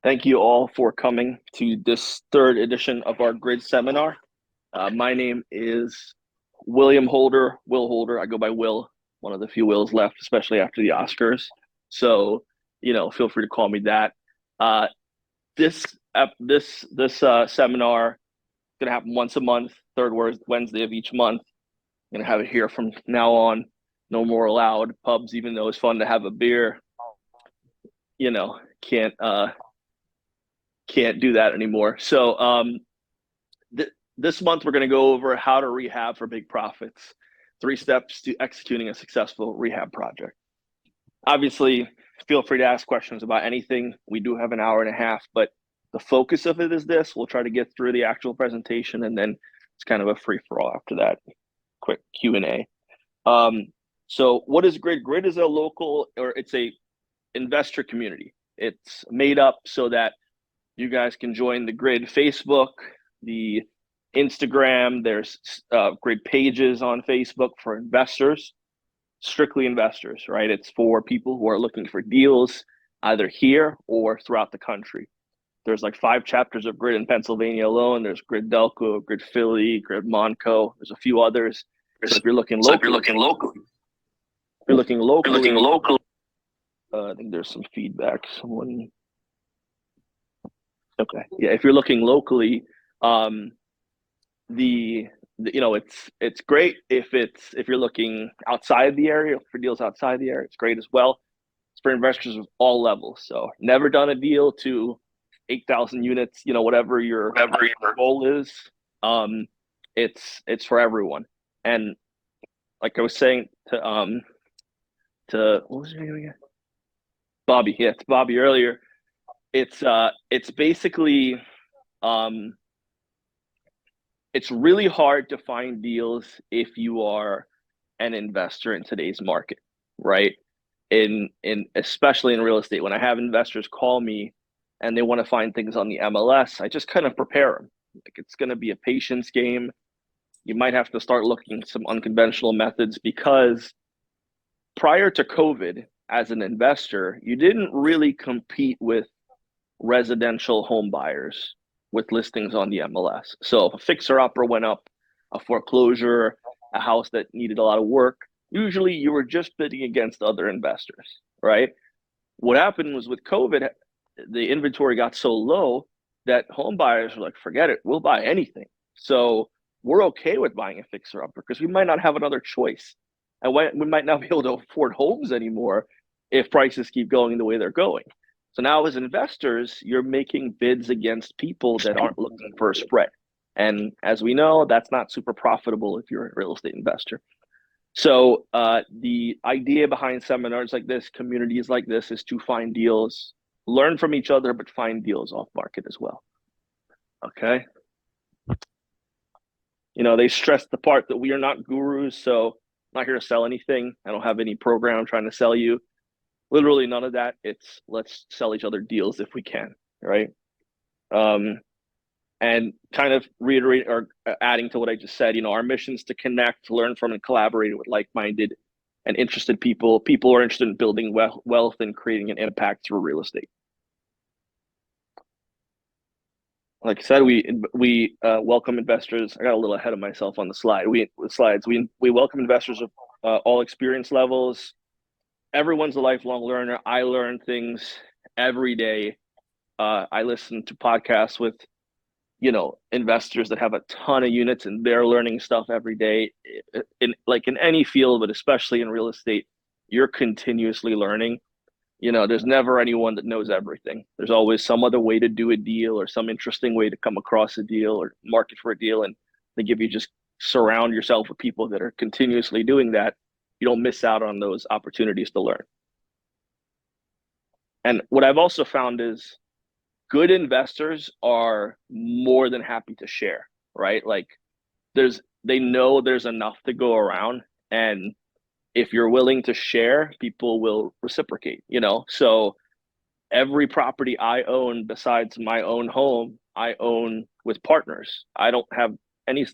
Thank you all for coming to this third edition of our grid seminar. My name is William Holder, Will Holder. I go by Will, one of the few Wills left, especially after the Oscars. So, feel free to call me that. Uh, this seminar is going to happen once a month, third Wednesday of each month. I'm going to have it here from now on. No more allowed pubs, even though it's fun to have a beer. You know, can't can't do that anymore. So this month we're going to go over how to rehab for big profits, 3 steps to executing a successful rehab project. Obviously, feel free to ask questions about anything. We do have an hour and a half, but the focus of it is this. We'll try to get through the actual presentation, and then it's kind of a free-for-all after that. Quick Q&A. So what is Grid? Grid is a local, or it's a investor community. It's made up so that you guys can join the Grid Facebook, the Instagram. There's Grid pages on Facebook for investors, strictly investors, right? It's for people who are looking for deals either here or throughout the country. There's like 5 chapters of Grid in Pennsylvania alone. There's Grid DELCO, Grid Philly, Grid Monaco. There's a few others. So if you're looking locally, I think there's some feedback. Okay, yeah. If you're looking locally, it's great if you're looking outside the area for deals outside the area. It's great as well. It's for investors of all levels. So never done a deal to 8,000 units, whatever your goal is. It's for everyone. And like I was saying to what was your name again? Bobby. Yeah, it's Bobby earlier. It's basically it's really hard to find deals if you are an investor in today's market, right? In especially in real estate, when I have investors call me and they want to find things on the MLS, I just kind of prepare them. Like, it's going to be a patience game. You might have to start looking at some unconventional methods, because prior to COVID, as an investor, you didn't really compete with residential home buyers with listings on the MLS. So if a fixer-upper went up, a foreclosure, a house that needed a lot of work, usually you were just bidding against other investors, right? What happened was, with COVID, the inventory got so low that home buyers were like, forget it, we'll buy anything. So we're okay with buying a fixer-upper because we might not have another choice. And we might not be able to afford homes anymore if prices keep going the way they're going. So now, as investors, you're making bids against people that aren't looking for a spread. And as we know, that's not super profitable if you're a real estate investor. So the idea behind seminars like this, communities like this, is to find deals, learn from each other, but find deals off market as well. Okay. They stress the part that we are not gurus, so I'm not here to sell anything. I don't have any program I'm trying to sell you. Literally none of that. It's, let's sell each other deals if we can, right? And kind of reiterate or adding to what I just said, our mission is to connect, learn from, and collaborate with like-minded and interested people. People who are interested in building wealth and creating an impact through real estate. Like I said, we welcome investors. I got a little ahead of myself on the slide. We welcome investors of all experience levels. Everyone's a lifelong learner. I learn things every day. I listen to podcasts with investors that have a ton of units, and they're learning stuff every day. In any field, but especially in real estate, you're continuously learning. There's never anyone that knows everything. There's always some other way to do a deal, or some interesting way to come across a deal or market for a deal. And I think if you just surround yourself with people that are continuously doing that, you don't miss out on those opportunities to learn. And what I've also found is good investors are more than happy to share, right? Like, they know there's enough to go around, and if you're willing to share, people will reciprocate, So every property I own besides my own home, I own with partners. I don't have any,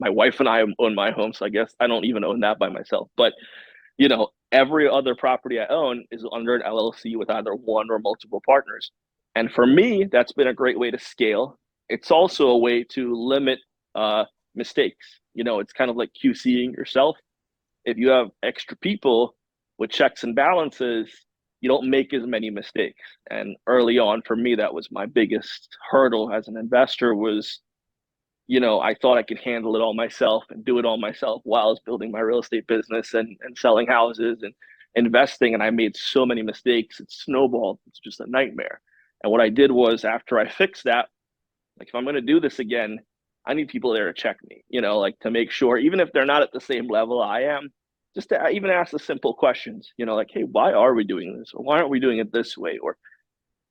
my wife and I own my home, so I guess I don't even own that by myself. But every other property I own is under an LLC with either one or multiple partners. And for me, that's been a great way to scale. It's also a way to limit mistakes. It's kind of like QCing yourself. If you have extra people with checks and balances, you don't make as many mistakes. And early on, for me, that was my biggest hurdle as an investor was, I thought I could handle it all myself and do it all myself while I was building my real estate business and selling houses and investing. And I made so many mistakes. It snowballed. It's just a nightmare. And what I did was after I fixed that, like if I'm going to do this again, I need people there to check me, like to make sure, even if they're not at the same level I am, just to even ask the simple questions, like, hey, why are we doing this? Or why aren't we doing it this way? Or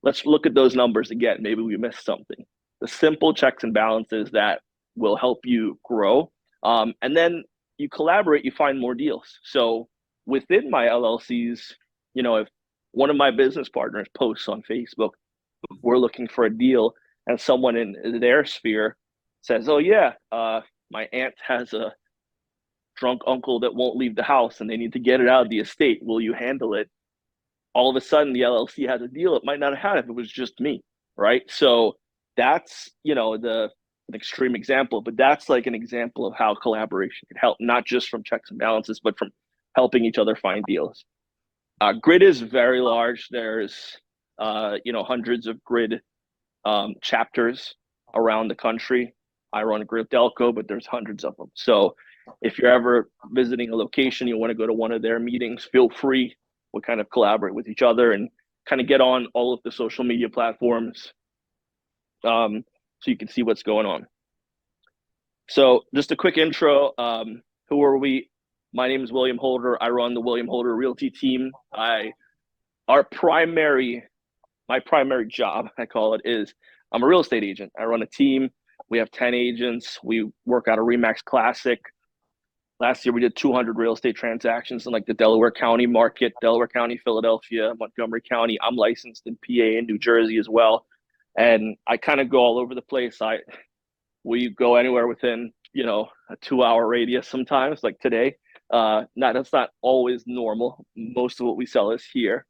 let's look at those numbers again. Maybe we missed something. The simple checks and balances that will help you grow. And then you collaborate, you find more deals. So within my LLCs, if one of my business partners posts on Facebook, we're looking for a deal, and someone in their sphere says, oh, yeah, my aunt has a drunk uncle that won't leave the house and they need to get it out of the estate. Will you handle it? All of a sudden, the LLC has a deal it might not have had if it was just me, right? So that's, an extreme example, but that's like an example of how collaboration can help, not just from checks and balances, but from helping each other find deals. Grid is very large. There's, hundreds of grid chapters around the country. I run a grid DELCO, but there's hundreds of them. So if you're ever visiting a location, you want to go to one of their meetings, feel free. We'll kind of collaborate with each other and kind of get on all of the social media platforms so you can see what's going on. So just a quick intro. Who are we? My name is William Holder. I run the William Holder Realty team. My primary job, I call it, is I'm a real estate agent. I run a team. We have 10 agents. We work out a Remax Classic. Last year, we did 200 real estate transactions in like the Delaware County market, Delaware County, Philadelphia, Montgomery County. I'm licensed in PA and New Jersey as well. And I kind of go all over the place. We go anywhere within, a 2-hour radius sometimes, like today. That's not always normal. Most of what we sell is here.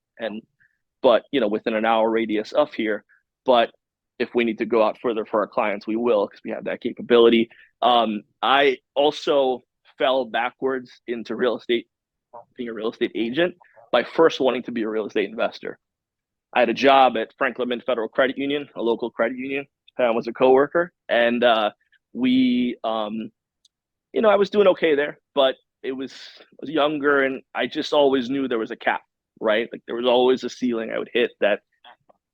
But within an hour radius of here. But if we need to go out further for our clients, we will, because we have that capability. I also fell backwards into real estate, being a real estate agent, by first wanting to be a real estate investor. I had a job at Franklin Mint Federal Credit Union, a local credit union. I was a coworker, and I was doing okay there, but I was younger, and I just always knew there was a cap, right? Like there was always a ceiling I would hit that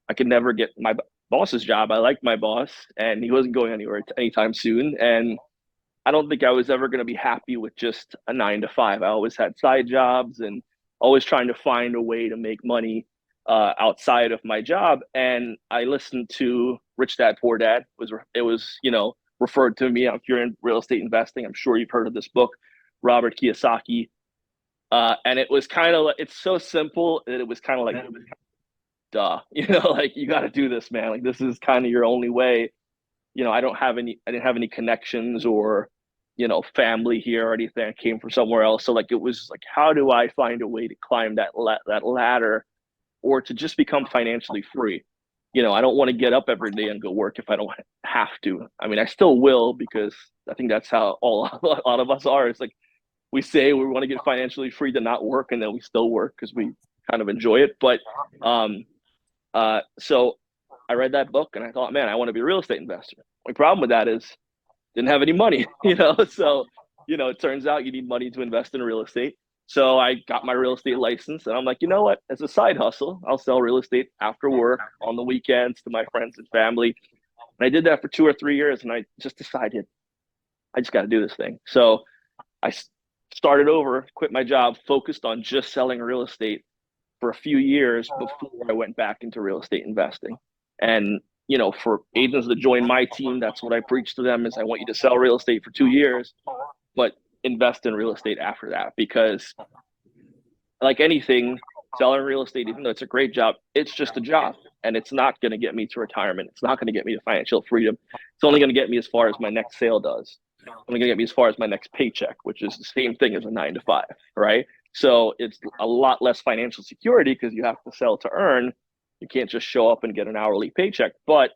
I could never get my boss's job. I liked my boss, and he wasn't going anywhere anytime soon. And I don't think I was ever going to be happy with just a 9 to 5. I always had side jobs and always trying to find a way to make money outside of my job. And I listened to Rich Dad Poor Dad. It was referred to me. If you're in real estate investing, I'm sure you've heard of this book, Robert Kiyosaki. And it was kind of like, it's so simple that it was kind of like, duh, like you got to do this, man. Like this is kind of your only way. I didn't have any connections or, family here or anything. I came from somewhere else. So like, it was like, how do I find a way to climb that ladder or to just become financially free? I don't want to get up every day and go work if I don't have to. I mean, I still will, because I think that's how a lot of us are. It's like, we say we want to get financially free to not work, and then we still work because we kind of enjoy it. But so I read that book and I thought, man, I want to be a real estate investor. My problem with that is didn't have any money, so, it turns out you need money to invest in real estate. So I got my real estate license, and I'm like, you know what, as a side hustle, I'll sell real estate after work on the weekends to my friends and family. And I did that for 2 or 3 years, and I just decided I just got to do this thing. So I started over, quit my job, focused on just selling real estate for a few years before I went back into real estate investing. And, for agents that join my team, that's what I preach to them is I want you to sell real estate for 2 years, but invest in real estate after that. Because like anything, selling real estate, even though it's a great job, it's just a job, and it's not going to get me to retirement. It's not going to get me to financial freedom. It's only going to get me as far as my next sale does. It's only going to get me as far as my next paycheck, which is the same thing as a 9 to 5, right? So it's a lot less financial security because you have to sell to earn, You can't just show up and get an hourly paycheck, but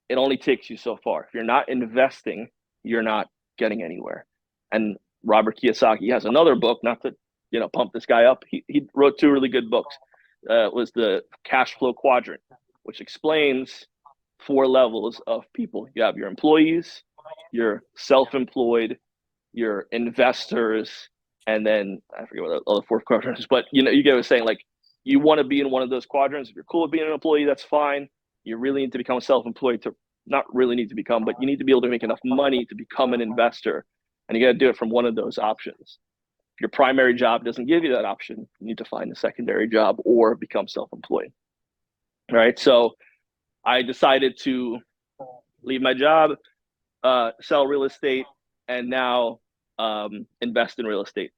it only takes you so far. If you're not investing, you're not getting anywhere. And Robert Kiyosaki has another book, not to, pump this guy up. He wrote 2 really good books. It was the cash flow quadrant, which explains 4 levels of people. You have your employees, your self-employed, your investors, and then I forget what the other 4 quadrants is, but you get what I'm saying. Like, you want to be in one of those quadrants. If you're cool with being an employee, that's fine. You really need to become self-employed to not really need to become, but you need to be able to make enough money to become an investor. And you got to do it from one of those options. If your primary job doesn't give you that option, you need to find a secondary job or become self-employed. All right. So I decided to leave my job, sell real estate, and now invest in real estate.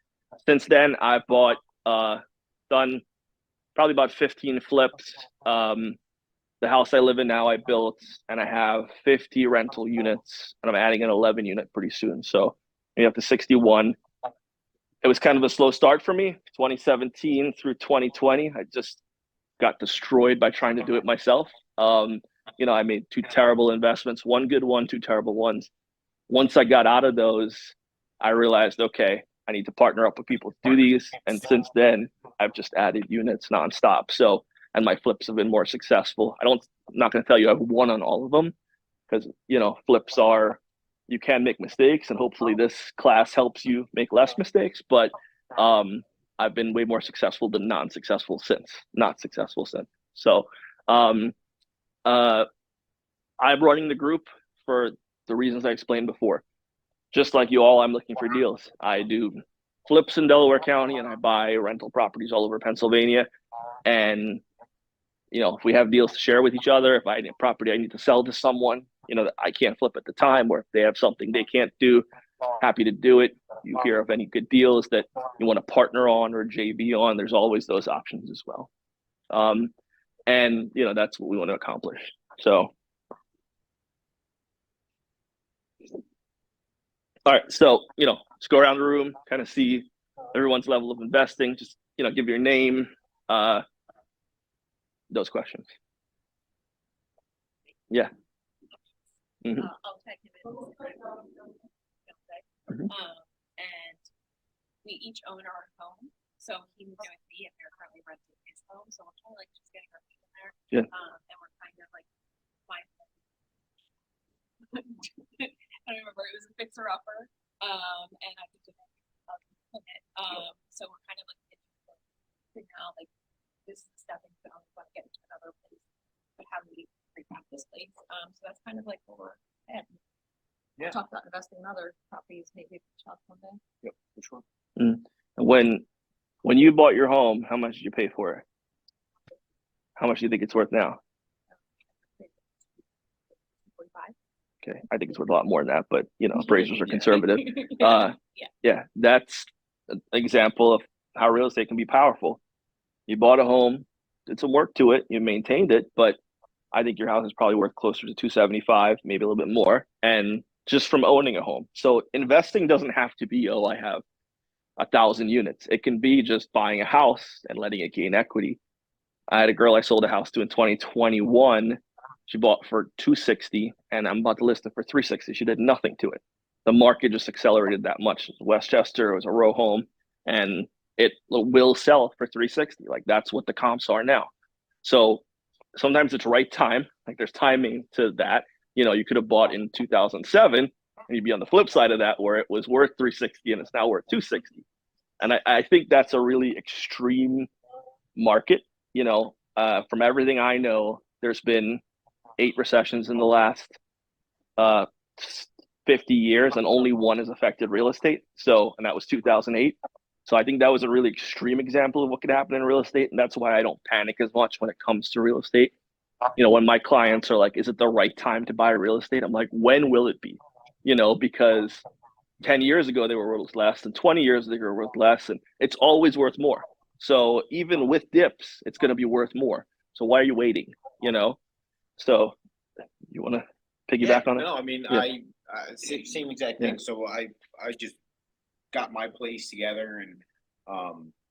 Since then, I've done probably about 15 flips. The house I live in now, I built, and I have 50 rental units, and I'm adding an 11 unit pretty soon. So we have to 61. It was kind of a slow start for me, 2017 through 2020. I just got destroyed by trying to do it myself. I made 2 terrible investments, 1 good one, 2 terrible ones. Once I got out of those, I realized, okay, I need to partner up with people to do these. And since then, I've just added units nonstop. So, and my flips have been more successful. I'm not going to tell you I've won on all of them, because, flips are, you can make mistakes, and hopefully this class helps you make less mistakes. But I've been way more successful than not successful since. So I'm running the group for the reasons I explained before. Just like you all, I'm looking for deals. I do flips in Delaware County, and I buy rental properties all over Pennsylvania. And, if we have deals to share with each other, if I have a property I need to sell to someone, that I can't flip at the time, or if they have something they can't do, happy to do it. You hear of any good deals that you want to partner on or JV on, there's always those options as well. And, that's what we want to accomplish. So, all right. So, just go around the room, kind of see everyone's level of investing. Just, give your name, those questions. Yeah. Mm-hmm. I'll tag him in. Mm-hmm. And we each own our home. So he moved in with me, and we're currently renting his home. So we're kind of like just getting our feet in there. Yeah. And we're kind of like my I don't remember, it was a fixer upper. And I did it. So we're kind of like figuring out like this is a stepping stone to get into another place. But how do we recap this place? So that's kind of like where we're at. Yeah. We'll talk about investing in other properties, maybe shop one day. Yep, for sure. When you bought your home, how much did you pay for it? How much do you think it's worth now? 45. Okay, I think it's worth a lot more than that, but appraisals are conservative. Yeah, that's an example of how real estate can be powerful. You bought a home, did some work to it, you maintained it, but I think your house is probably worth closer to 275, maybe a little bit more, and just from owning a home. So investing doesn't have to be, I have 1,000 units. It can be just buying a house and letting it gain equity. I had a girl I sold a house to in 2021. She bought for 260, and I'm about to list it for 360. She did nothing to it. The market just accelerated that much. Westchester, it was a row home, and it will sell for 360. Like, that's what the comps are now. So sometimes it's right time. Like, there's timing to that. You could have bought in 2007, and you'd be on the flip side of that, where it was worth 360 and it's now worth 260. And I think that's a really extreme market. From everything I know, there's been 8 recessions in the last 50 years, and only one has affected real estate. And that was 2008. So I think that was a really extreme example of what could happen in real estate. And that's why I don't panic as much when it comes to real estate. When my clients are like, is it the right time to buy real estate? I'm like, when will it be? Because 10 years ago, they were worth less, and 20 years they were worth less, and it's always worth more. So even with dips, it's going to be worth more. So why are you waiting? So you want to piggyback on it? No, I mean, same exact thing. So I just got my place together, and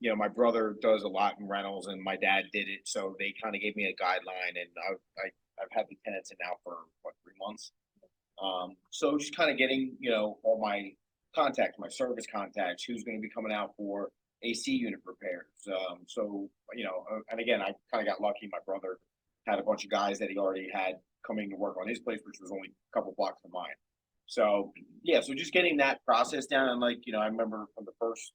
you know, my brother does a lot in rentals, and my dad did it, so they kind of gave me a guideline, and I've had the tenants in now for what, 3 months. So just kind of getting, you know, all my contacts, my service contacts, who's going to be coming out for AC unit repairs. So you know, and again, I kind of got lucky. My brother had a bunch of guys that he already had coming to work on his place, which was only a couple blocks from mine. So yeah, so just getting that process down, and like, you know, I remember from the first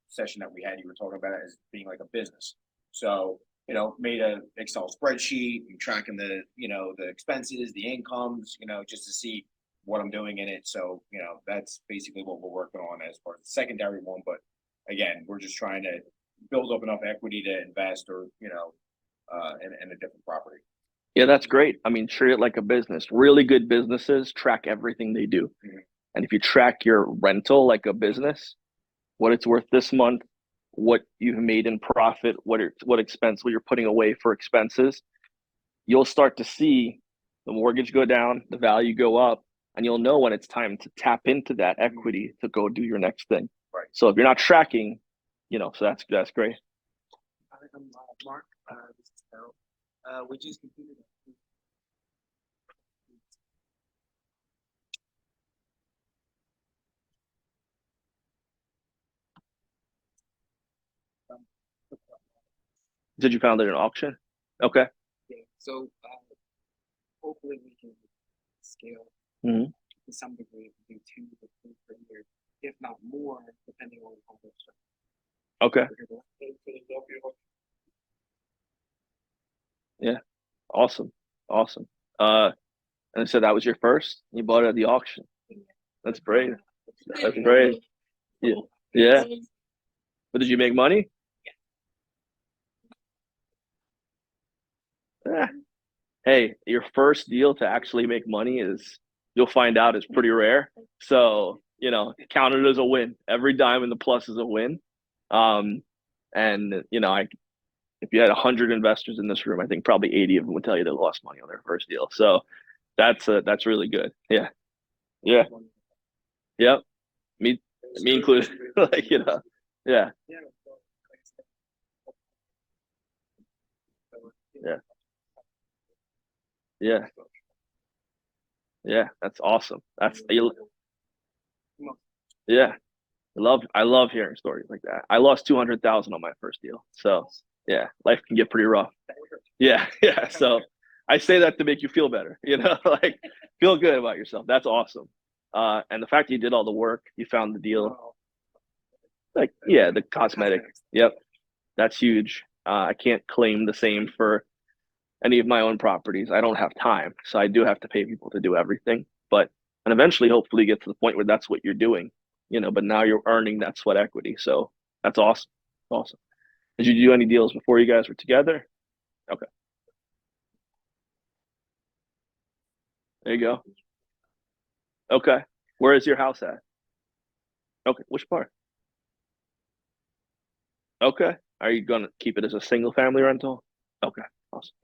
session that we had, you were talking about it as being like a business. So, you know, made a Excel spreadsheet and tracking the, you know, the expenses, the incomes, you know, just to see what I'm doing in it. So, you know, that's basically what we're working on as far as the secondary one. But again, we're just trying to build up enough equity to invest, or, you know, in a different property. Yeah, that's great. I mean, treat it like a business. Really good businesses track everything they do. Mhm. And if you track your rental like a business, what it's worth this month, what you've made in profit, what expense, what you're putting away for expenses, you'll start to see the mortgage go down, the value go up, and you'll know when it's time to tap into that equity to go do your next thing. Right. So if you're not tracking, you know, so that's great. I'm Mark. This is Harold. We just completed Did you found it in auction? Okay. yeah. So hopefully we can scale Mhm. to some degree, do 2 to 3 per year, if not more, depending on how much. Okay. Yeah. Awesome. Awesome. And so that was your first? You bought it at the auction. That's great. That's great. Yeah. Yeah. But did you make money? Yeah. Hey, your first deal to actually make money is, you'll find out, is pretty rare. So, you know, count it as a win. Every dime in the plus is a win. Um, and you know, if you had 100 investors in this room, I think probably 80 of them would tell you they lost money on their first deal. So that's really good. Yeah. Yeah. Yep. Me included. Like, you know. Yeah. Yeah. Yeah. Yeah. That's awesome. Yeah. I love hearing stories like that. I lost 200,000 on my first deal. So yeah, life can get pretty rough. Yeah. Yeah. So I say that to make you feel better, you know, like feel good about yourself. That's awesome. And the fact that you did all the work, you found the deal, like, yeah, the cosmetic. Yep. That's huge. I can't claim the same for any of my own properties. I don't have time. So I do have to pay people to do everything. But and eventually hopefully get to the point where that's what you're doing, you know, but now you're earning that sweat equity. So that's awesome. Awesome. Did you do any deals before you guys were together? Okay. There you go. Okay. Where is your house at? Okay. Which part? Okay. Are you gonna keep it as a single family rental? Okay. Awesome.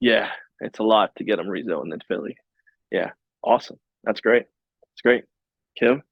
Yeah, it's a lot to get them rezoned in Philly. Yeah. Awesome. That's great. That's great. Kim?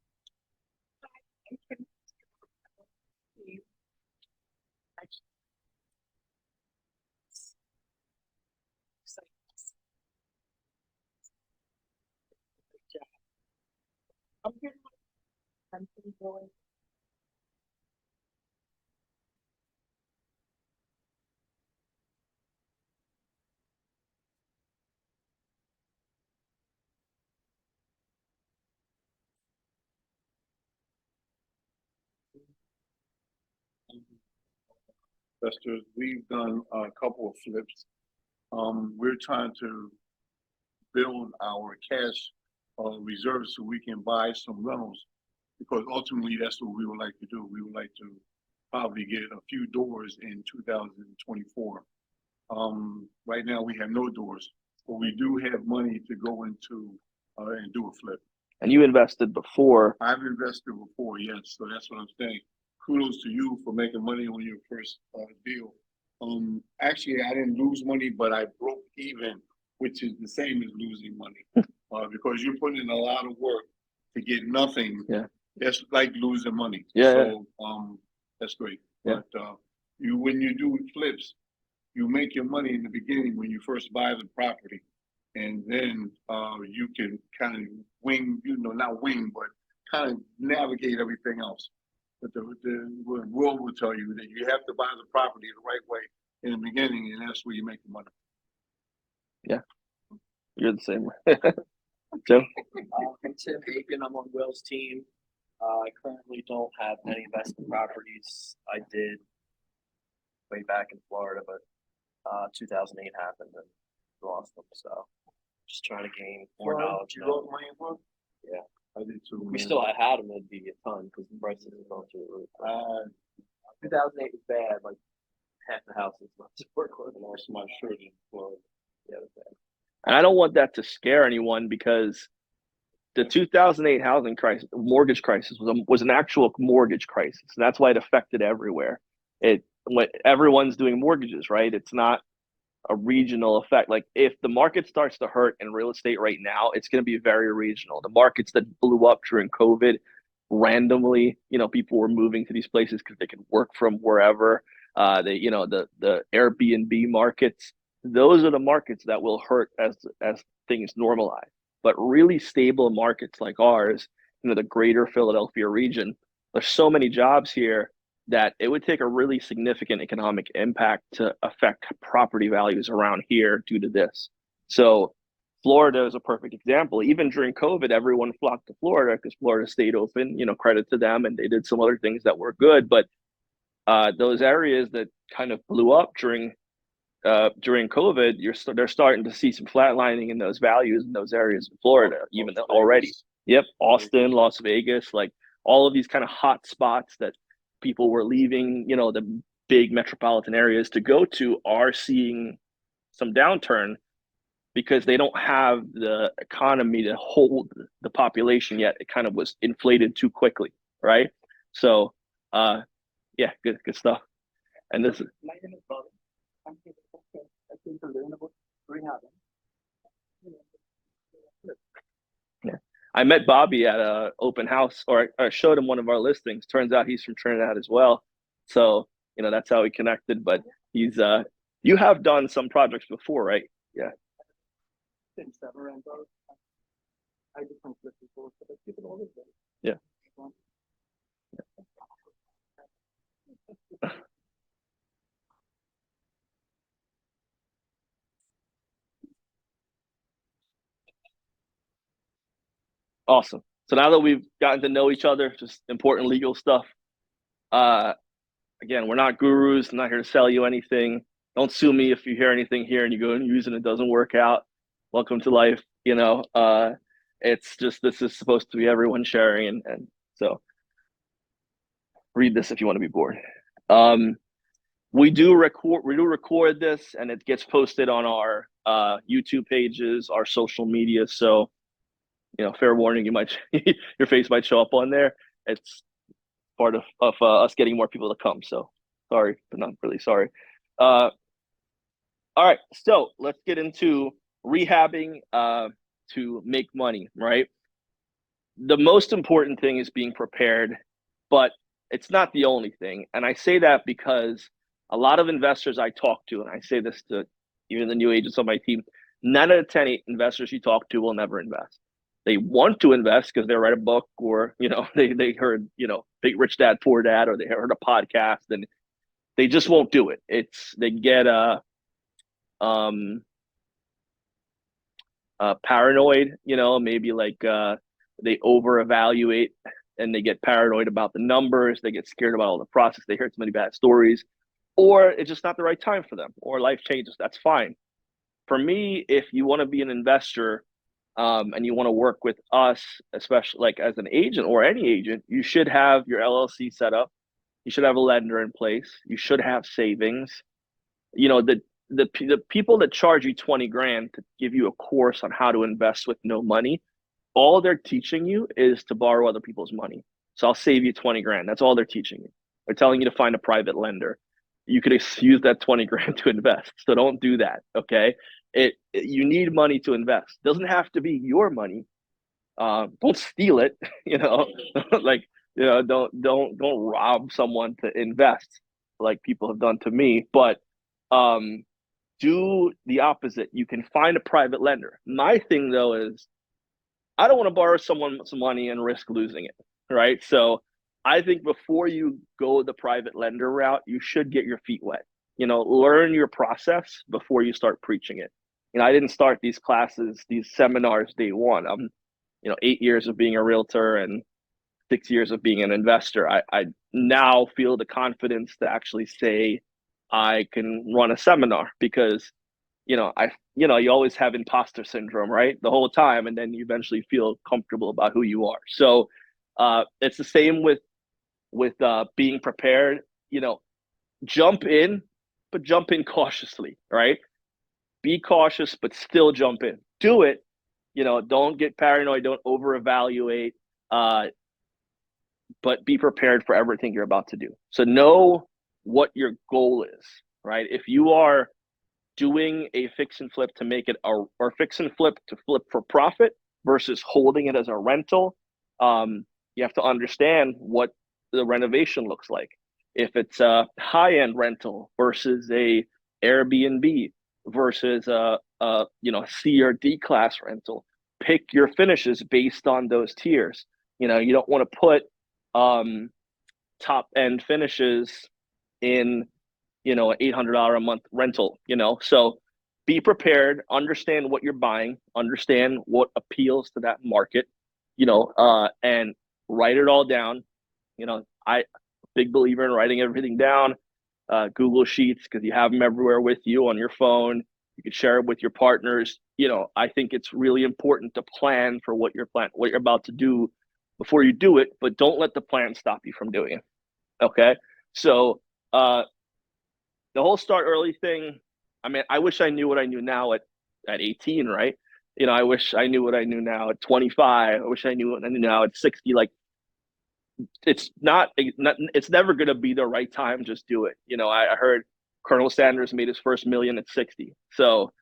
Investors, we've done a couple of flips. We're trying to build our cash reserves so we can buy some rentals, because ultimately that's what we would like to do. We would like to probably get a few doors in 2024. Right now we have no doors, but we do have money to go into and do a flip. And you invested before. I've invested before, yes. So that's what I'm saying. Kudos to you for making money on your first deal. Actually, I didn't lose money, but I broke even, which is the same as losing money, because you're putting in a lot of work to get nothing. Yeah. It's like losing money. Yeah. So, that's great. Yeah. But, when you do flips, you make your money in the beginning when you first buy the property. And then, you can kind of wing, not wing, but kind of navigate everything else. But the world will tell you that you have to buy the property the right way in the beginning, and that's where you make the money. You're the same way. Joe? I'm Tim Aiken. I'm on Will's team. I currently don't have any investment properties. I did way back in Florida, but 2008 happened and lost them. So just trying to gain more knowledge. You wrote money in book? Yeah. I did too. We man. still had them, it'd be a ton because the prices have gone through the roof. 2008 was bad. Like half the house is not support close. I lost my shirt in Florida. Yeah, it was bad. And I don't want that to scare anyone, because the 2008 housing crisis, mortgage crisis, was an actual mortgage crisis. And that's why it affected everywhere. When everyone's doing mortgages, right? It's not a regional effect. Like, if the market starts to hurt in real estate right now, it's going to be very regional. The markets that blew up during COVID, randomly, people were moving to these places because they could work from wherever. The Airbnb markets, those are the markets that will hurt as things normalize. But really stable markets like ours, the greater Philadelphia region, there's so many jobs here that it would take a really significant economic impact to affect property values around here due to this. So Florida is a perfect example. Even during COVID, everyone flocked to Florida because Florida stayed open, credit to them, and they did some other things that were good. But those areas that kind of blew up during COVID, they're starting to see some flatlining in those values in those areas in Florida, even though already. Yep, Austin, Las Vegas, like all of these kind of hot spots that people were leaving, the big metropolitan areas to go to, are seeing some downturn because they don't have the economy to hold the population yet. It kind of was inflated too quickly, right? So, yeah, good stuff. And this is. My name is Bobby. I'm here I came to learn about Rehab. Yeah. I met Bobby at a open house, or I showed him one of our listings. Turns out he's from Trinidad as well. So, that's how we connected. But he's you have done some projects before, right? Yeah. Since Zaremba, I did some flips before, so that's people always do. Yeah. Awesome. So now that we've gotten to know each other, just important legal stuff. Again, we're not gurus. I'm not here to sell you anything. Don't sue me if you hear anything here and you go and use it and it doesn't work out. Welcome to life. It's just, this is supposed to be everyone sharing, and so read this if you want to be bored. We do record this, and it gets posted on our YouTube pages, our social media. So, fair warning, your face might show up on there. It's part of us getting more people to come. So sorry, but not really sorry. All right, so let's get into rehabbing to make money, right? The most important thing is being prepared, but it's not the only thing. And I say that because a lot of investors I talk to, and I say this to even the new agents on my team, 9 out of 10 investors you talk to will never invest. They want to invest because they read a book, or they heard Big Rich Dad Poor Dad, or they heard a podcast, and they just won't do it. They get paranoid, maybe like they over evaluate, and they get paranoid about the numbers. They get scared about all the process. They heard so many bad stories, or it's just not the right time for them, or life changes. That's fine. For me, if you want to be an investor, and you want to work with us, especially like as an agent or any agent, you should have your LLC set up. You should have a lender in place. You should have savings. The people that charge you 20 grand to give you a course on how to invest with no money, all they're teaching you is to borrow other people's money. So I'll save you 20 grand. That's all they're teaching you. They're telling you to find a private lender. You could use that 20 grand to invest. So don't do that. Okay. You need money to invest. It doesn't have to be your money. Don't steal it, like, don't rob someone to invest like people have done to me. But do the opposite. You can find a private lender. My thing though is I don't want to borrow someone some money and risk losing it, right? So I think before you go the private lender route, you should get your feet wet. Learn your process before you start preaching it. I didn't start these classes, these seminars day one. I'm, 8 years of being a realtor and 6 years of being an investor. I now feel the confidence to actually say I can run a seminar because you always have imposter syndrome, right? The whole time, and then you eventually feel comfortable about who you are. So it's the same with being prepared. Jump in, but jump in cautiously, right? Be cautious, but still jump in. Do it. Don't get paranoid. Don't over evaluate. But be prepared for everything you're about to do. So know what your goal is, right? If you are doing a fix and flip to make it or fix and flip to flip for profit versus holding it as a rental, you have to understand what the renovation looks like. If it's a high-end rental versus a Airbnb versus a C or D class rental, pick your finishes based on those tiers. You don't want to put top end finishes in an $800 a month rental. So be prepared, understand what you're buying, understand what appeals to that market, and write it all down. I big believer in writing everything down. Google Sheets, because you have them everywhere with you on your phone. You can share it with your partners. I think it's really important to plan for what you're about to do before you do it, but don't let the plan stop you from doing it. Okay. So the whole start early thing, I mean, I wish I knew what I knew now at 18, right? I wish I knew what I knew now at 25. I wish I knew what I knew now at 60. Like, it's never going to be the right time. Just do it. I heard Colonel Sanders made his first million at 60. So,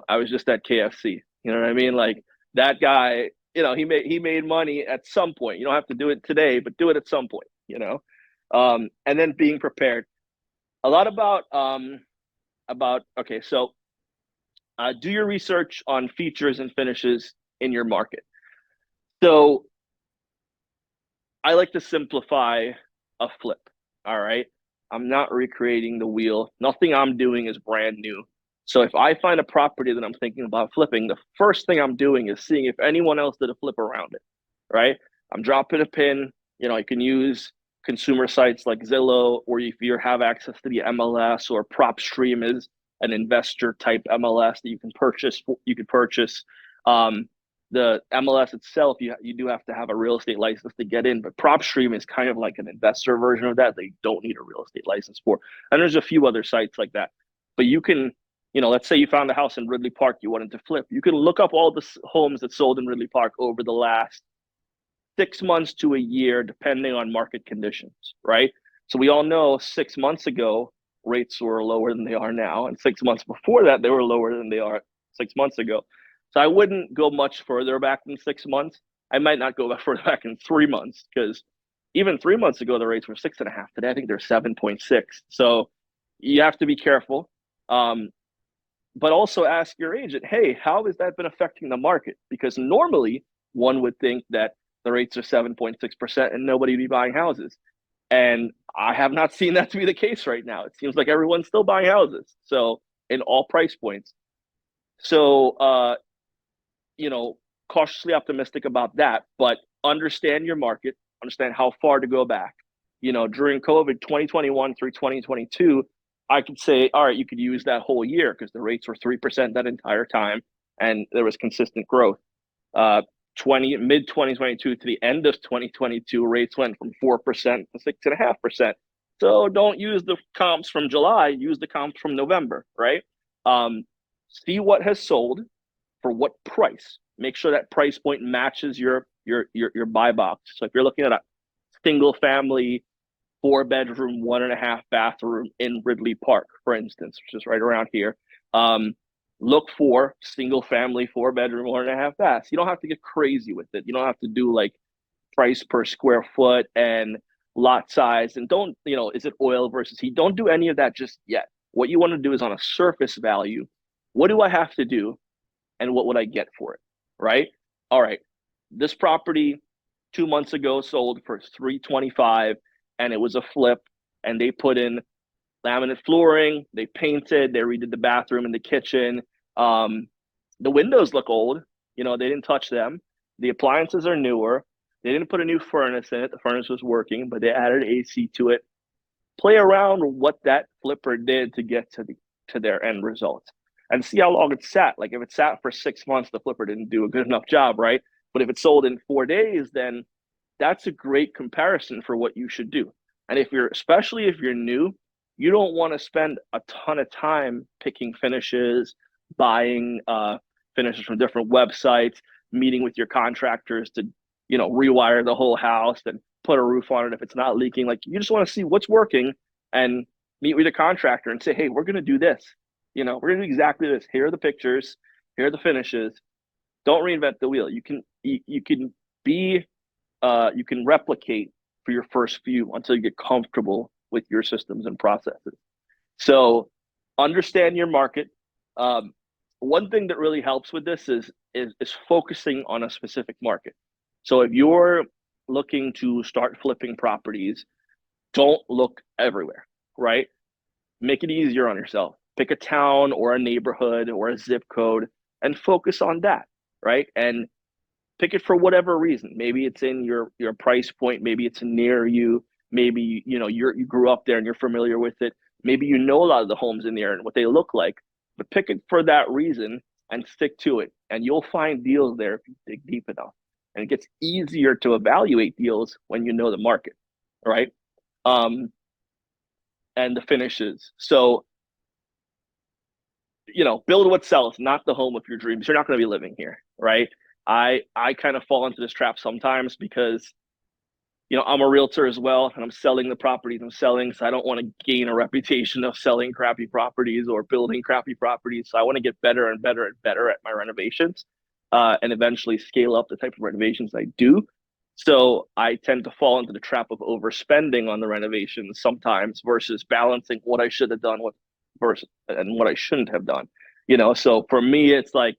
I was just at KFC. You know what I mean? Like, that guy, he made money at some point. You don't have to do it today, but do it at some point, and then being prepared. A lot about okay, so do your research on features and finishes in your market. So I like to simplify a flip. All right. I'm not recreating the wheel. Nothing I'm doing is brand new. So if I find a property that I'm thinking about flipping, the first thing I'm doing is seeing if anyone else did a flip around it. Right. I'm dropping a pin. I can use consumer sites like Zillow, or if you have access to the MLS, or PropStream is an investor type MLS that you can purchase. The MLS itself, you do have to have a real estate license to get in, but PropStream is kind of like an investor version of that. They don't need a real estate license for. And there's a few other sites like that. But you can, let's say you found a house in Ridley Park you wanted to flip. You can look up all the homes that sold in Ridley Park over the last 6 months to a year, depending on market conditions, right? So we all know 6 months ago, rates were lower than they are now. And 6 months before that, they were lower than they are 6 months ago. So I wouldn't go much further back than 6 months. I might not go further back in 3 months, because even 3 months ago, the rates were 6.5. Today, I think they're 7.6. So you have to be careful. But also ask your agent, hey, how has that been affecting the market? Because normally one would think that the rates are 7.6% and nobody would be buying houses. And I have not seen that to be the case right now. It seems like everyone's still buying houses. So in all price points. So, cautiously optimistic about that, but understand your market, understand how far to go back. During COVID 2021 through 2022, I could say, all right, you could use that whole year because the rates were 3% that entire time and there was consistent growth. Mid 2022 to the end of 2022, rates went from 4% to 6.5%. So don't use the comps from July, use the comps from November, right? See what has sold for what price. Make sure that price point matches your buy box. So if you're looking at a single family, 4-bedroom, 1.5 bathroom in Ridley Park, for instance, which is right around here, look for single family, 4 bedroom, 1.5 baths. You don't have to get crazy with it. You don't have to do like price per square foot and lot size. And don't, is it oil versus heat? Don't do any of that just yet. What you want to do is on a surface value. What do I have to do? And what would I get for it? Right? All right. This property 2 months ago sold for $325 and it was a flip, and they put in laminate flooring, they painted, they redid the bathroom and the kitchen. The windows look old, they didn't touch them. The appliances are newer. They didn't put a new furnace in it. The furnace was working, but they added AC to it. Play around with what that flipper did to get to their end result, and see how long it sat. Like if it sat for 6 months, the flipper didn't do a good enough job, right? But if it sold in 4 days, then that's a great comparison for what you should do. And especially if you're new, you don't want to spend a ton of time picking finishes, buying finishes from different websites, meeting with your contractors to, rewire the whole house and put a roof on it if it's not leaking. Like you just want to see what's working and meet with a contractor and say, hey, we're going to do this. We're going to do exactly this. Here are the pictures. Here are the finishes. Don't reinvent the wheel. You can replicate for your first few until you get comfortable with your systems and processes. So understand your market. One thing that really helps with this is focusing on a specific market. So if you're looking to start flipping properties, don't look everywhere, right? Make it easier on yourself. Pick a town or a neighborhood or a zip code and focus on that, right? And pick it for whatever reason. Maybe it's in your price point. Maybe it's near you. Maybe you grew up there and you're familiar with it. Maybe a lot of the homes in there and what they look like. But pick it for that reason and stick to it. And you'll find deals there if you dig deep enough. And it gets easier to evaluate deals when you know the market, right? And the finishes. So, build what sells, not the home of your dreams. You're not going to be living here, right? I kind of fall into this trap sometimes because, I'm a realtor as well, and I'm selling the properties I'm selling. So I don't want to gain a reputation of selling crappy properties or building crappy properties. So I want to get better and better and better at my renovations, and eventually scale up the type of renovations I do. So I tend to fall into the trap of overspending on the renovations sometimes versus balancing what I should have done and what I shouldn't have done. So for me, it's like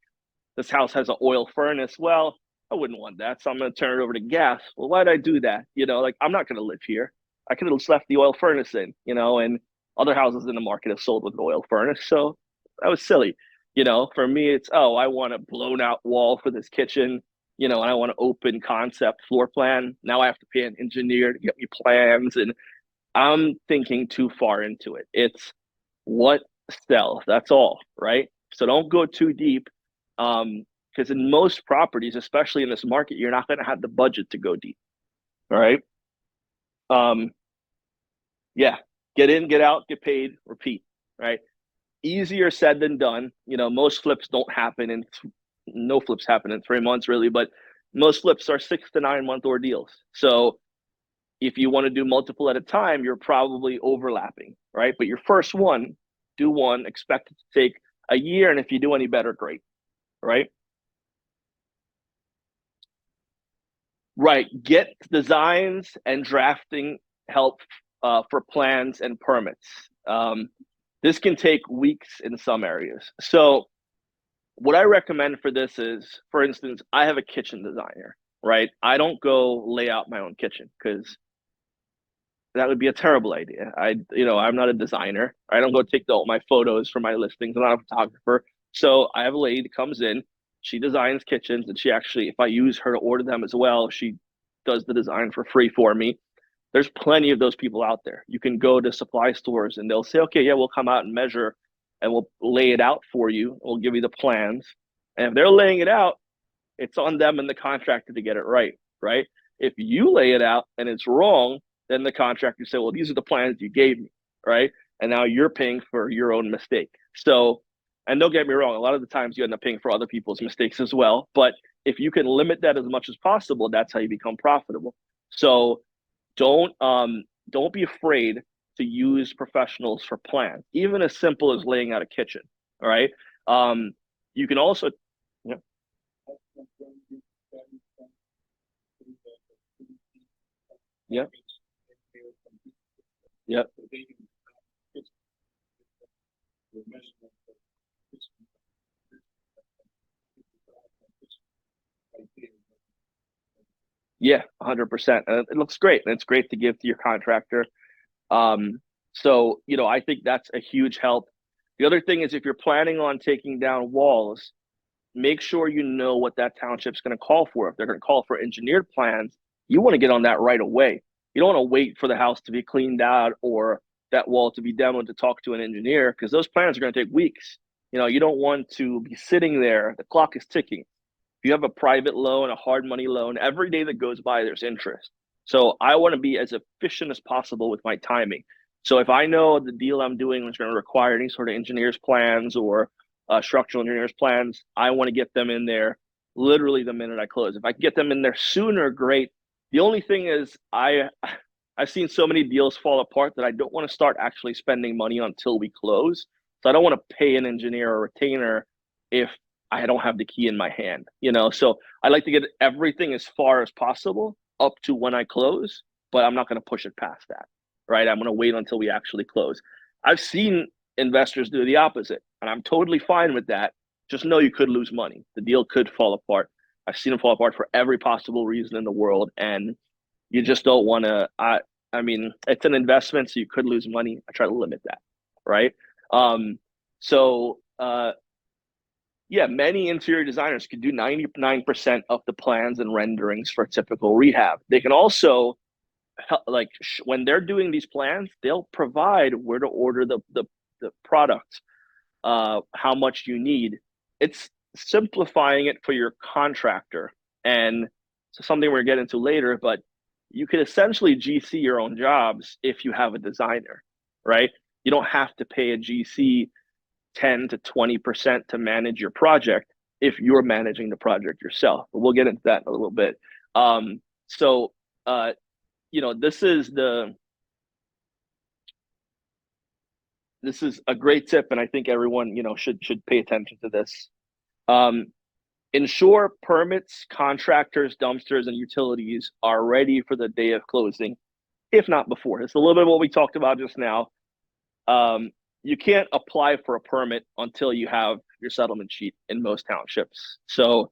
this house has an oil furnace. Well, I wouldn't want that, so I'm going to turn it over to gas. Well, why did I do that? Like I'm not going to live here. I could have just left the oil furnace in, and other houses in the market have sold with an oil furnace. So that was silly. For me, it's, I want a blown out wall for this kitchen, and I want an open concept floor plan. Now I have to pay an engineer to get me plans, and I'm thinking too far into it. It's what sells. That's all, right? So don't go too deep. Because in most properties, especially in this market, you're not going to have the budget to go deep. All right. Yeah. Get in, get out, get paid, repeat. Right. Easier said than done. Most flips don't happen no flips happen in 3 months really, but most flips are 6 to 9 month ordeals. So if you want to do multiple at a time, you're probably overlapping, right? But your first one, do one, expect it to take a year. And if you do any better, great. Right. Right. Get designs and drafting help for plans and permits. This can take weeks in some areas. So what I recommend for this is, for instance, I have a kitchen designer, right? I don't go lay out my own kitchen because that would be a terrible idea. I'm not a designer. I don't go take my photos for my listings. I'm not a photographer. So I have a lady that comes in. She designs kitchens, and she actually, if I use her to order them as well, she does the design for free for me. There's plenty of those people out there. You can go to supply stores and they'll say, okay, yeah, we'll come out and measure and we'll lay it out for you. We'll give you the plans. And if they're laying it out, it's on them and the contractor to get it right, right? If you lay it out and it's wrong, then the contractor say, well, these are the plans you gave me, right? And now you're paying for your own mistake. So, and don't get me wrong, a lot of the times you end up paying for other people's mistakes as well. But if you can limit that as much as possible, that's how you become profitable. So don't be afraid to use professionals for plans, even as simple as laying out a kitchen. All right. You can also, yeah, yeah, yeah. Yeah, 100%. It looks great, and it's great to give to your contractor. So, I think that's a huge help. The other thing is if you're planning on taking down walls, make sure you know what that township's going to call for. If they're going to call for engineered plans, you want to get on that right away. You don't want to wait for the house to be cleaned out or that wall to be demoed to talk to an engineer because those plans are going to take weeks. You don't want to be sitting there. The clock is ticking. If you have a private loan, a hard money loan, every day that goes by, there's interest. So I want to be as efficient as possible with my timing. So if I know the deal I'm doing is going to require any sort of engineer's plans or structural engineer's plans, I want to get them in there literally the minute I close. If I can get them in there sooner, great. The only thing is I've seen so many deals fall apart that I don't want to start actually spending money until we close. So I don't want to pay an engineer or retainer if I don't have the key in my hand. So I like to get everything as far as possible up to when I close, but I'm not going to push it past that, right? I'm going to wait until we actually close. I've seen investors do the opposite, and I'm totally fine with that. Just know you could lose money. The deal could fall apart. I've seen them fall apart for every possible reason in the world, and you just don't want to. I mean, it's an investment, so you could lose money. I try to limit that, right? So yeah, many interior designers can do 99% of the plans and renderings for a typical rehab. They can also, like, when they're doing these plans, they'll provide where to order the product, how much you need. It's simplifying it for your contractor. And so something we're getting into later, but you can essentially GC your own jobs if you have a designer, right? You don't have to pay a GC 10 to 20% to manage your project if you're managing the project yourself. But we'll get into that in a little bit. So this is a great tip, and I think everyone should pay attention to this. Ensure permits, contractors, dumpsters, and utilities are ready for the day of closing, if not before. It's a little bit of what we talked about just now. You can't apply for a permit until you have your settlement sheet in most townships. So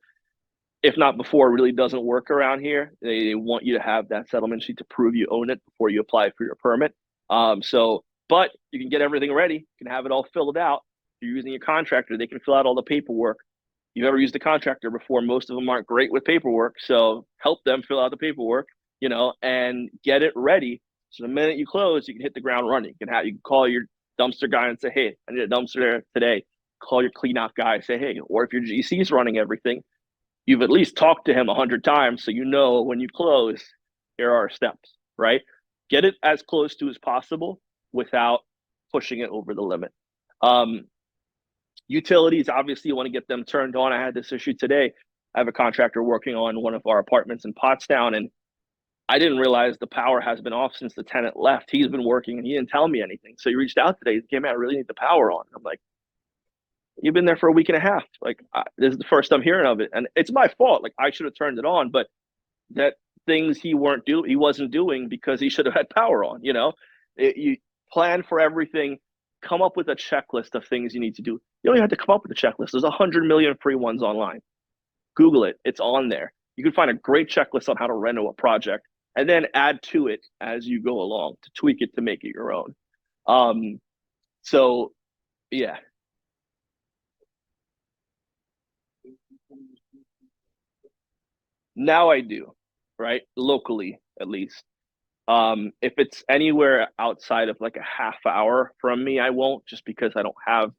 if not before, it really doesn't work around here. They want you to have that settlement sheet to prove you own it before you apply for your permit. But you can get everything ready. You can have it all filled out. If you're using a contractor, they can fill out all the paperwork. You've ever used a contractor before, most of them aren't great with paperwork. So help them fill out the paperwork, and get it ready. So the minute you close, you can hit the ground running. You can call your dumpster guy and say, hey, I need a dumpster there today. Call your clean out guy, say, hey, or if your GC is running everything, you've at least talked to him 100 times. So when you close, here are steps, right? Get it as close to as possible without pushing it over the limit. Utilities, obviously you want to get them turned on. I had this issue today. I have a contractor working on one of our apartments in Pottstown, and I didn't realize the power has been off since the tenant left. He's been working and he didn't tell me anything. So he reached out today. He came out, I really need the power on. I'm like, you've been there for a week and a half. Like, this is the first I'm hearing of it. And it's my fault. Like, I should have turned it on, but that things he wasn't doing because he should have had power on, you plan for everything, come up with a checklist of things you need to do. You don't even have to come up with a checklist. There's 100 million free ones online. Google it. It's on there. You can find a great checklist on how to render a project and then add to it as you go along to tweak it to make it your own. So yeah. Now I do, right? Locally, at least. If it's anywhere outside of like a half hour from me, I won't, just because I don't have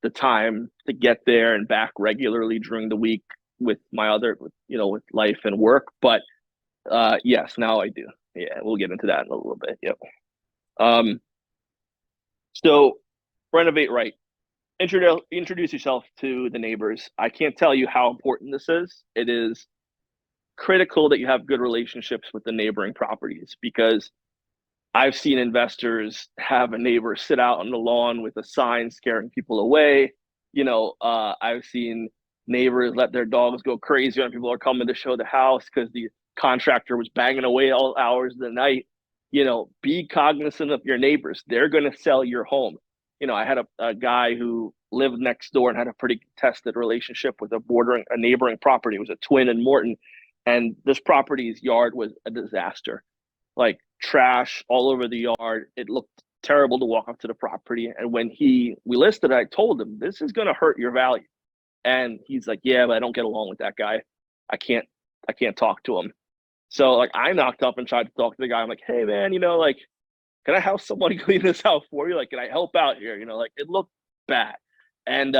the time to get there and back regularly during the week with with life and work. But yes, now I do. Yeah, we'll get into that in a little bit. Yep. So renovate right. Introduce yourself to the neighbors. I can't tell you how important this is. It is critical that you have good relationships with the neighboring properties, because I've seen investors have a neighbor sit out on the lawn with a sign scaring people away. I've seen neighbors let their dogs go crazy when people are coming to show the house because the contractor was banging away all hours of the night. Be cognizant of your neighbors. They're going to sell your home. I had a guy who lived next door and had a pretty tested relationship with a neighboring property. It was a twin in Morton, and this property's yard was a disaster, like trash all over the yard. It looked terrible to walk up to the property. And when we listed it, I told him, this is going to hurt your value. And he's like, yeah, but I don't get along with that guy. I can't talk to him. So like I knocked up and tried to talk to the guy. I'm like, hey man, like, can I have someone clean this out for you? Like, can I help out here? Like it looked bad. And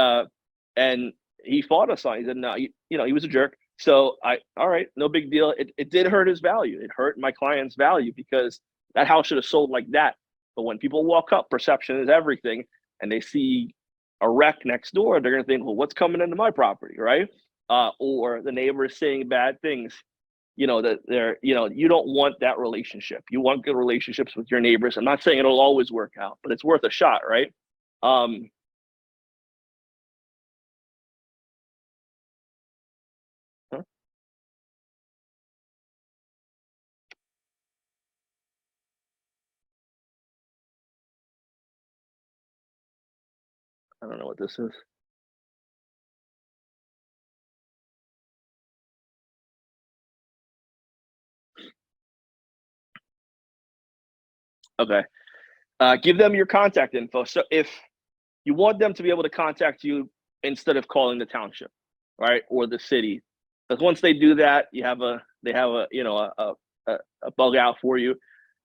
he fought us on it. He said, no, he was a jerk. So all right, no big deal. It did hurt his value. It hurt my client's value because that house should have sold like that. But when people walk up, perception is everything, and they see a wreck next door, they're gonna think, well, what's coming into my property, right? Or the neighbor is saying bad things. That you don't want that relationship. You want good relationships with your neighbors. I'm not saying it'll always work out, but it's worth a shot, right? Huh? I don't know what this is. Okay. Give them your contact info. So if you want them to be able to contact you instead of calling the township, right, or the city, because once they do that, they have a bug out for you.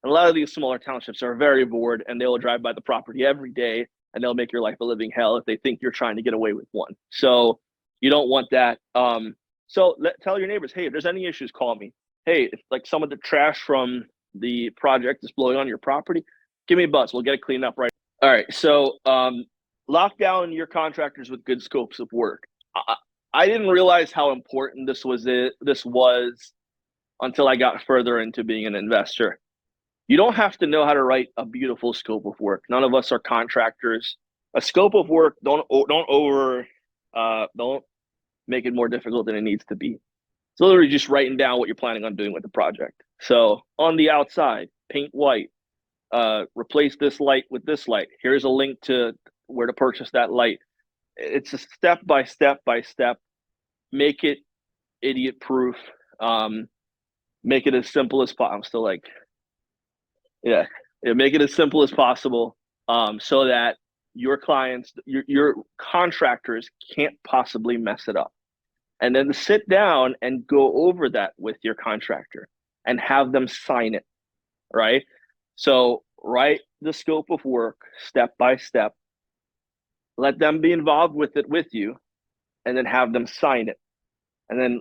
And a lot of these smaller townships are very bored, and they will drive by the property every day, and they'll make your life a living hell if they think you're trying to get away with one. So you don't want that. Tell your neighbors, hey, if there's any issues, call me. Hey, if like some of the trash from the project is blowing on your property, give me a buzz. We'll get it cleaned up right. All right. So lock down your contractors with good scopes of work. I didn't realize how important this was until I got further into being an investor. You don't have to know how to write a beautiful scope of work. None of us are contractors. A scope of work, don't make it more difficult than it needs to be. It's literally just writing down what you're planning on doing with the project. So on the outside, paint white, replace this light with this light. Here's a link to where to purchase that light. It's a step by step. Make it idiot proof. Make it as simple as possible. I'm still like, yeah, make it as simple as possible, so that your clients, your contractors can't possibly mess it up. And then sit down and go over that with your contractor and have them sign it, right? So write the scope of work step by step, let them be involved with it with you, and then have them sign it. And then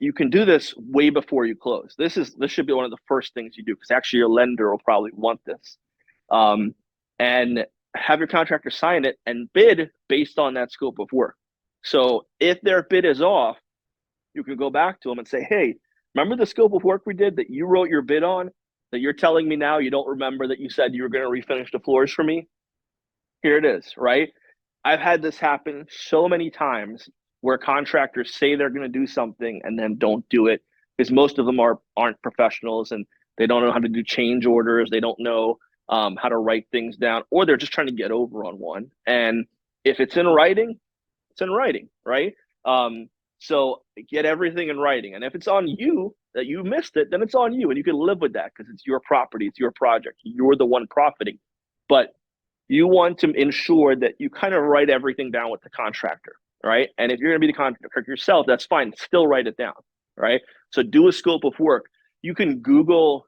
you can do this way before you close. This should be one of the first things you do, because actually your lender will probably want this. And have your contractor sign it and bid based on that scope of work. So if their bid is off, you can go back to them and say, hey, remember the scope of work we did that you wrote your bid on, that you're telling me now you don't remember that you said you were going to refinish the floors for me? Here it is, right? I've had this happen so many times where contractors say they're going to do something and then don't do it, because most of them aren't professionals, and they don't know how to do change orders. They don't know how to write things down, or they're just trying to get over on one. And if it's in writing, it's in writing, right? So get everything in writing. And if it's on you that you missed it, then it's on you, and you can live with that because it's your property, it's your project. You're the one profiting. But you want to ensure that you kind of write everything down with the contractor, right? And if you're going to be the contractor yourself, that's fine. Still write it down, right? So do a scope of work. You can Google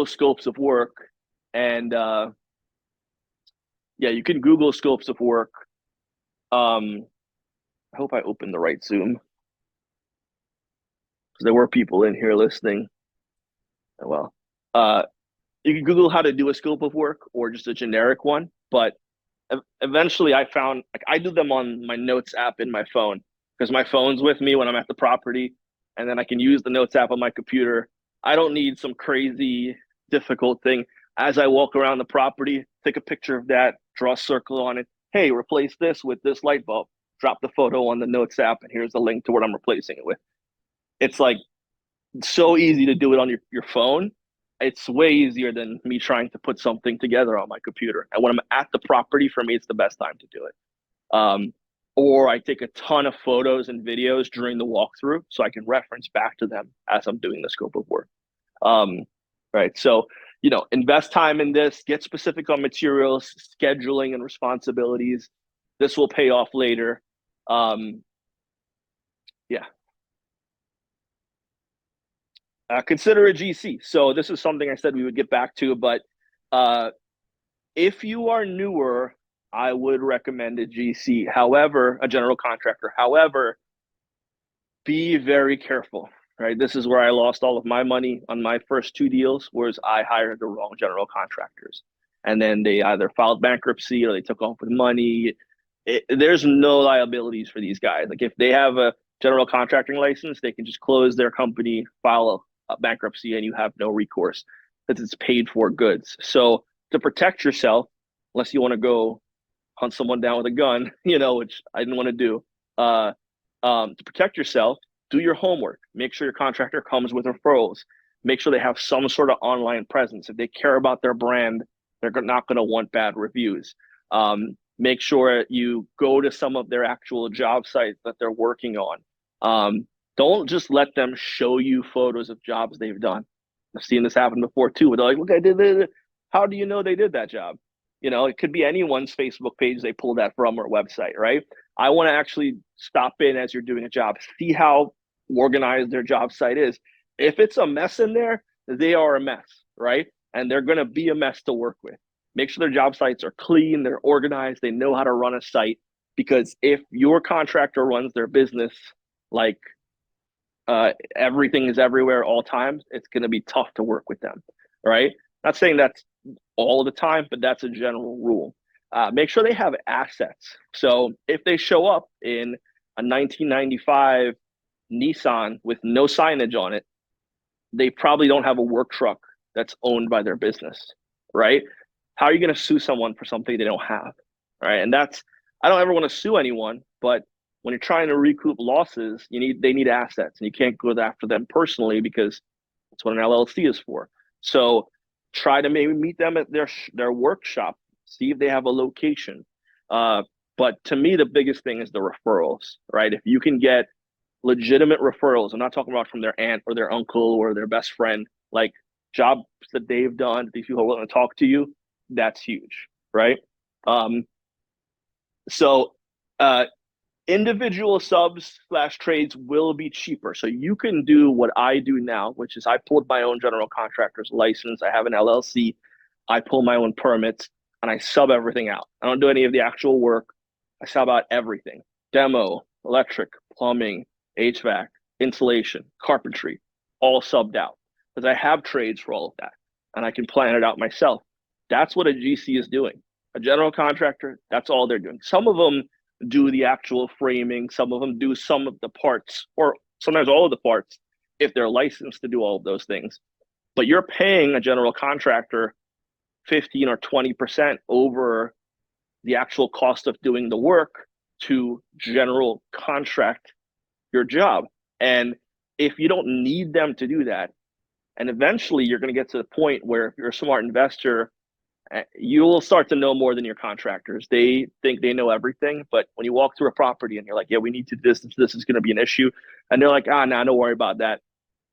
scopes of work, and you can Google scopes of work. I hope I opened the right Zoom, because there were people in here listening. Well, you can Google how to do a scope of work or just a generic one, but eventually I found, like, I do them on my notes app in my phone, because my phone's with me when I'm at the property, and then I can use the notes app on my computer. I don't need some crazy difficult thing. As I walk around the property, take a picture of that, draw a circle on it. Hey, replace this with this light bulb. Drop the photo on the notes app, and here's the link to what I'm replacing it with. It's like so easy to do it on your phone. It's way easier than me trying to put something together on my computer. And when I'm at the property, for me, it's the best time to do it. Or I take a ton of photos and videos during the walkthrough so I can reference back to them as I'm doing the scope of work. Right. So, invest time in this, get specific on materials, scheduling, and responsibilities. This will pay off later. Yeah. Consider a GC. So this is something I said we would get back to, but if you are newer, I would recommend a GC. However, a general contractor. However, be very careful, right? This is where I lost all of my money on my first 2 deals, was I hired the wrong general contractors. And then they either filed bankruptcy or they took off with money. There's no liabilities for these guys. Like if they have a general contracting license, they can just close their company, file a bankruptcy, and you have no recourse because it's paid for goods. So to protect yourself, unless you want to go hunt someone down with a gun, which I didn't want to do, to protect yourself, do your homework. Make sure your contractor comes with referrals. Make sure they have some sort of online presence. If they care about their brand, they're not going to want bad reviews. Make sure you go to some of their actual job sites that they're working on. Don't just let them show you photos of jobs they've done. I've seen this happen before too. They're like, look, I did this. How do you know they did that job? It could be anyone's Facebook page they pull that from, or website, right? I want to actually stop in as you're doing a job, see how organized their job site is. If it's a mess in there, they are a mess, right? And they're going to be a mess to work with. Make sure their job sites are clean, they're organized, they know how to run a site. Because if your contractor runs their business like everything is everywhere all times, it's going to be tough to work with them, right? Not saying that's all the time, but that's a general rule. Make sure they have assets. So if they show up in a 1995 Nissan with no signage on it, they probably don't have a work truck that's owned by their business, right? How are you going to sue someone for something they don't have, right? And I don't ever want to sue anyone, but when you're trying to recoup losses, they need assets, and you can't go after them personally because that's what an LLC is for. So try to maybe meet them at their workshop, see if they have a location. But to me, the biggest thing is the referrals, right? If you can get legitimate referrals, I'm not talking about from their aunt or their uncle or their best friend, like jobs that they've done, these people are willing to talk to you, that's huge, right? So individual subs / trades will be cheaper. So you can do what I do now, which is I pulled my own general contractor's license. I have an LLC. I pull my own permits and I sub everything out. I don't do any of the actual work. I sub out everything: demo, electric, plumbing, HVAC, insulation, carpentry, all subbed out because I have trades for all of that and I can plan it out myself. That's what a GC is doing. A general contractor, that's all they're doing. Some of them do the actual framing. Some of them do some of the parts, or sometimes all of the parts if they're licensed to do all of those things. But you're paying a general contractor 15 or 20% over the actual cost of doing the work to general contract your job. And if you don't need them to do that, and eventually you're going to get to the point where if you're a smart investor, you will start to know more than your contractors. They think they know everything, but when you walk through a property and you're like, yeah, we need to do this is going to be an issue. And they're like, nah, don't worry about that.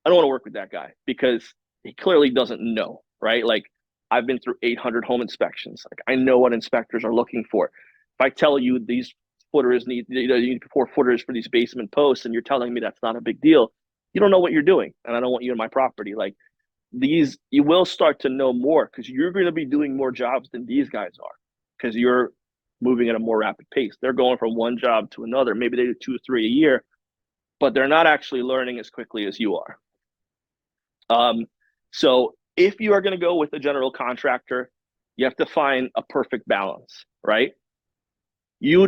I don't want to work with that guy because he clearly doesn't know, right? Like I've been through 800 home inspections. Like I know what inspectors are looking for. If I tell you these footers you need 4 footers for these basement posts and you're telling me that's not a big deal, you don't know what you're doing. And I don't want you in my property. Like you will start to know more because you're going to be doing more jobs than these guys are because you're moving at a more rapid pace. They're going from one job to another. Maybe they do 2 or 3 a year, but they're not actually learning as quickly as you are. So if you are going to go with a general contractor, you have to find a perfect balance, right? You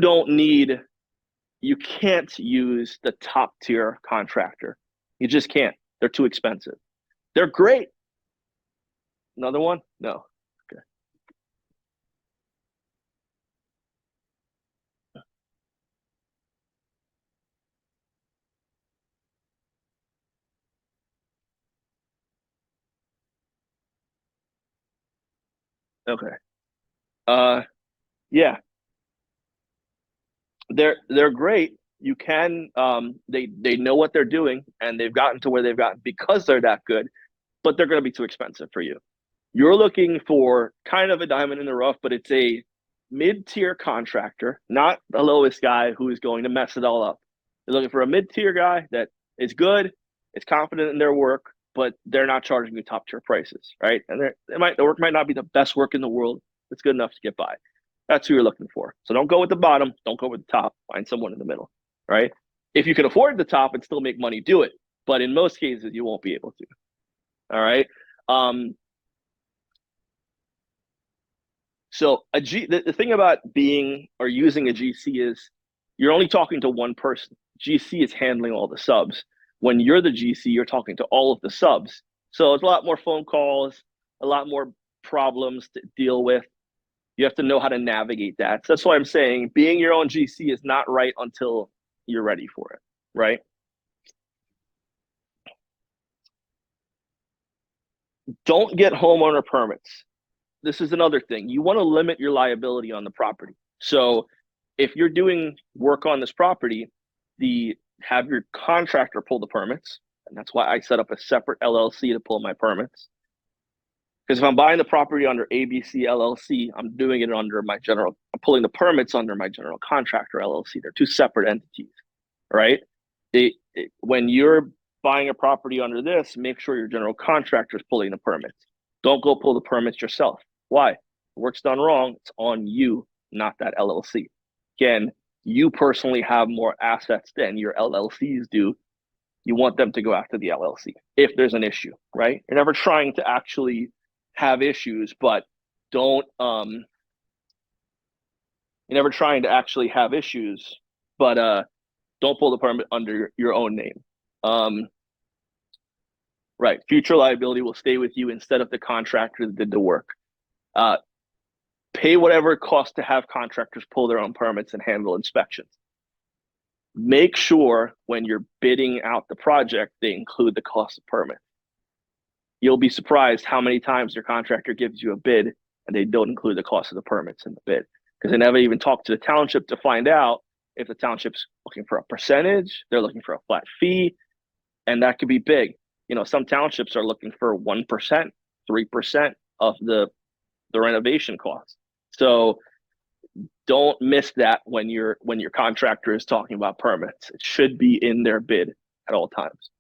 can't use the top tier contractor. You just can't. They're too expensive. They're great. Another one? No. Okay. Okay. Yeah, they're great. You can they know what they're doing and they've gotten to where they've gotten because they're that good, but they're going to be too expensive for you. You're looking for kind of a diamond in the rough, but it's a mid-tier contractor, not the lowest guy who is going to mess it all up. You're looking for a mid-tier guy that is good, is confident in their work, but they're not charging you top-tier prices, right? And the work might not be the best work in the world. It's good enough to get by. That's who you're looking for. So don't go with the bottom. Don't go with the top. Find someone in the middle, right? If you can afford the top and still make money, do it. But in most cases, you won't be able to. All right. So the thing about being or using a GC is you're only talking to one person. GC is handling all the subs. When you're the GC, you're talking to all of the subs. So it's a lot more phone calls, a lot more problems to deal with. You have to know how to navigate that. So that's why I'm saying being your own GC is not right until you're ready for it, right? Don't get homeowner permits. This is another thing. You want to limit your liability on the property. So if you're doing work on this property, have your contractor pull the permits. And that's why I set up a separate LLC to pull my permits. Because if I'm buying the property under ABC LLC, I'm doing it under I'm pulling the permits under my general contractor LLC. They're two separate entities, right? When you're buying a property under this, make sure your general contractor is pulling the permits. Don't go pull the permits yourself. Why? The work's done wrong. It's on you, not that LLC. Again, you personally have more assets than your LLCs do. You want them to go after the LLC if there's an issue, right? You're never trying to actually have issues, but don't you're never trying to actually have issues, but don't pull the permit under your own name. Right. Future liability will stay with you instead of the contractor that did the work. Pay whatever it costs to have contractors pull their own permits and handle inspections. Make sure when you're bidding out the project, they include the cost of permit. You'll be surprised how many times your contractor gives you a bid and they don't include the cost of the permits in the bid because they never even talk to the township to find out if the township's looking for a percentage, they're looking for a flat fee, and that could be big. Some townships are looking for 1%, 3% of the renovation costs. So don't miss that when your contractor is talking about permits. It should be in their bid at all times.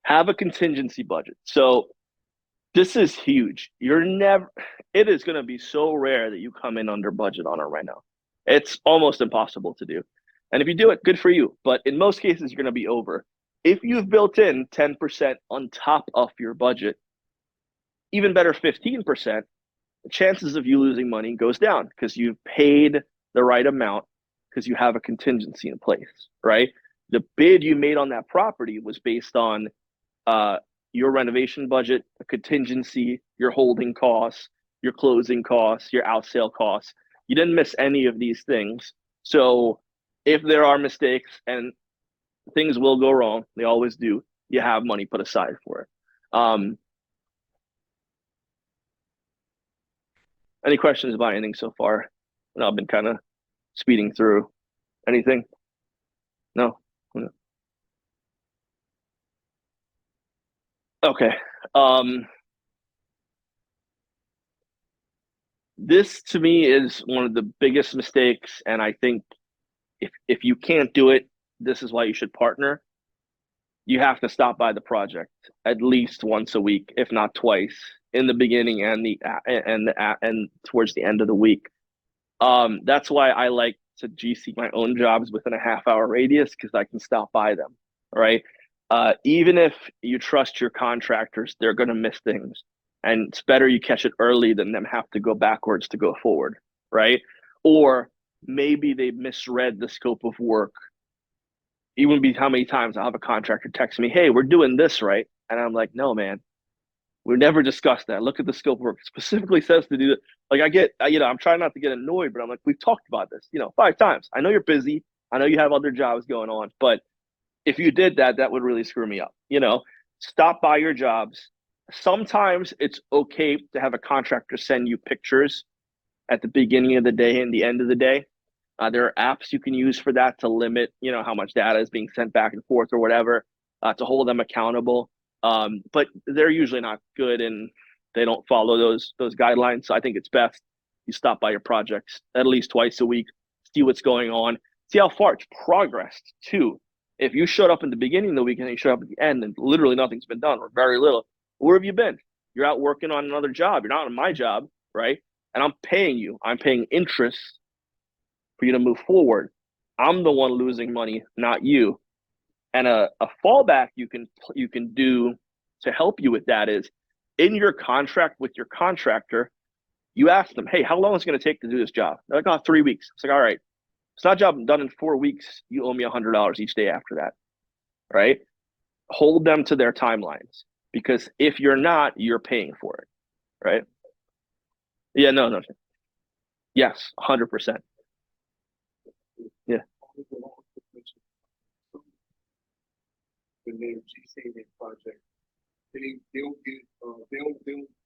Have a contingency budget. So this is huge. It is going to be so rare that you come in under budget on a reno. It's almost impossible to do. And if you do it, good for you. But in most cases, you're going to be over. If you've built in 10% on top of your budget, even better, 15%, the chances of you losing money goes down because you've paid the right amount because you have a contingency in place, right? The bid you made on that property was based on your renovation budget, a contingency, your holding costs, your closing costs, your out sale costs. You didn't miss any of these things. So if there are mistakes and things will go wrong, they always do, you have money put aside for it. Any questions about anything so far? I've been kind of speeding through. Anything? No? Okay. This to me is one of the biggest mistakes, and I think if you can't do it, this is why you should partner. You have to stop by the project at least once a week, if not twice, in the beginning and towards the end of the week. That's why I like to GC my own jobs within a half-hour radius because I can stop by them. Right. Even if you trust your contractors, they're going to miss things, and it's better you catch it early than them have to go backwards to go forward. Right. Or maybe they misread the scope of work. Even be how many times I'll have a contractor text me, "Hey, we're doing this, right?" And I'm like, "No, man, we never discussed that. Look at the scope of work. It specifically says to do it." Like I'm trying not to get annoyed, but I'm like, we've talked about this, 5 times. I know you're busy. I know you have other jobs going on, but if you did that, that would really screw me up, stop by your jobs. Sometimes it's okay to have a contractor send you pictures at the beginning of the day and the end of the day. There are apps you can use for that to limit, how much data is being sent back and forth or whatever, to hold them accountable. But they're usually not good and they don't follow those guidelines. So I think it's best you stop by your projects at least twice a week, see what's going on, see how far it's progressed too. If you showed up in the beginning of the week and you showed up at the end and literally nothing's been done or very little, where have you been? You're out working on another job. You're not on my job, right? And I'm paying you. I'm paying interest for you to move forward. I'm the one losing money, not you. And a fallback you can do to help you with that is in your contract with your contractor, you ask them, hey, how long is it going to take to do this job? They're like, oh, 3 weeks. It's like, all right, it's not a job done in 4 weeks. You owe me $100 each day after that, right? Hold them to their timelines because if you're not, you're paying for it, right? Yeah, no. Yes, 100%. Yeah. The name G project, they'll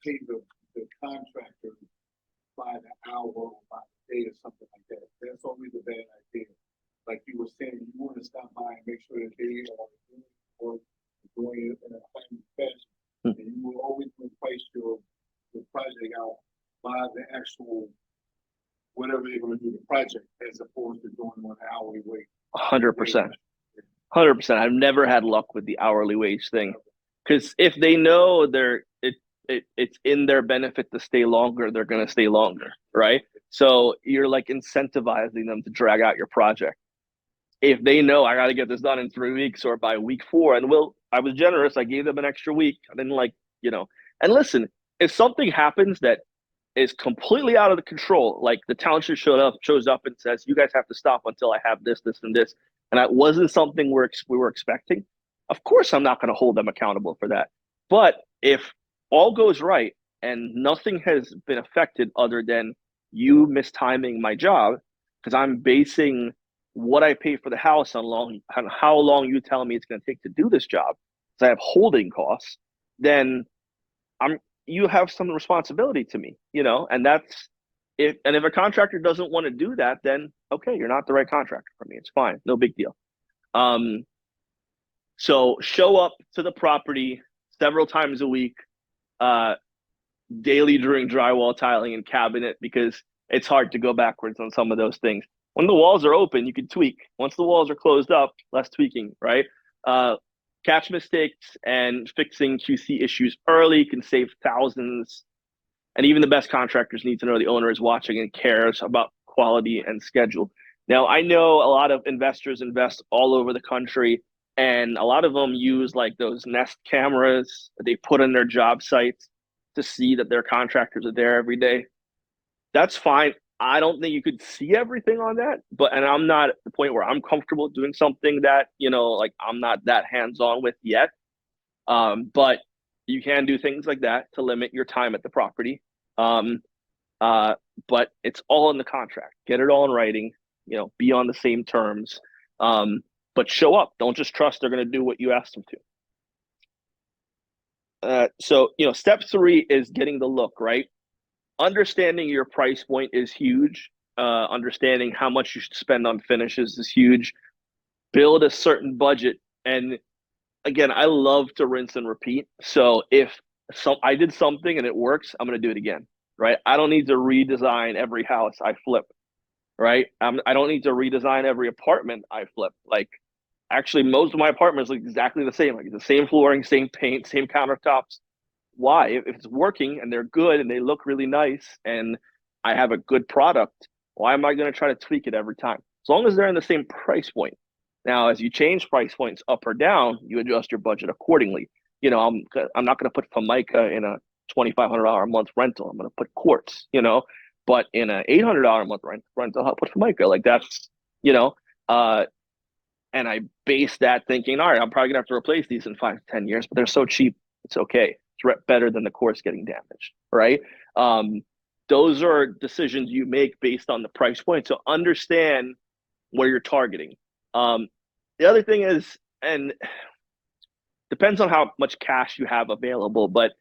pay the contractor by the hour or by the day or something like that. That's always a bad idea. Like you were saying, you want to stop by and make sure that they are doing it in a timely fashion. And you will always price your project out by the actual whatever they're going to do the project as opposed to doing on an hourly wage. 100%. 100%. I've never had luck with the hourly wage thing because if they know it's in their benefit to stay longer, they're going to stay longer, right? So you're like incentivizing them to drag out your project. If they know I got to get this done in 3 weeks or by week 4, and I was generous. I gave them an extra week. I didn't and listen, if something happens that is completely out of the control, like the township shows up and says, you guys have to stop until I have this, this, and this. And that wasn't something we were expecting. Of course, I'm not going to hold them accountable for that. But if all goes right and nothing has been affected other than you mistiming my job, because I'm basing what I pay for the house on how long you tell me it's going to take to do this job, because I have holding costs, then you have some responsibility to me, and that's if a contractor doesn't want to do that, then okay, you're not the right contractor for me. It's fine. No big deal. So show up to the property several times a week, daily during drywall, tiling, and cabinet, because it's hard to go backwards on some of those things. When the walls are open, you can tweak. Once the walls are closed up, less tweaking, right? Catch mistakes and fixing QC issues early can save thousands. And even the best contractors need to know the owner is watching and cares about quality and schedule. Now, I know a lot of investors invest all over the country, and a lot of them use like those Nest cameras that they put on their job sites to see that their contractors are there every day. That's fine. I don't think you could see everything on that, and I'm not at the point where I'm comfortable doing something that, I'm not that hands-on with yet. But you can do things like that to limit your time at the property. But it's all in the contract. Get it all in writing, be on the same terms. But show up. Don't just trust they're going to do what you ask them to. So, step 3 is getting the look, right? Understanding your price point is huge. Understanding how much you should spend on finishes is huge. Build a certain budget. And again, I love to rinse and repeat. So if I did something and it works, I'm going to do it again, right? I don't need to redesign every house I flip, right? I don't need to redesign every apartment I flip. Like, actually, most of my apartments look exactly the same. Like the same flooring, same paint, same countertops. Why? If it's working and they're good and they look really nice and I have a good product, why am I going to try to tweak it every time? As long as they're in the same price point. Now, as you change price points up or down, you adjust your budget accordingly. I'm not going to put Formica in a $2,500 a month rental. I'm going to put quartz, but in an $800 a month rental, I'll put Formica. Like that's, and I base that thinking, all right, I'm probably going to have to replace these in 5 to 10 years, but they're so cheap. It's okay. It's better than the course getting damaged, right? Those are decisions you make based on the price point. So understand where you're targeting. The other thing is, and depends on how much cash you have available, but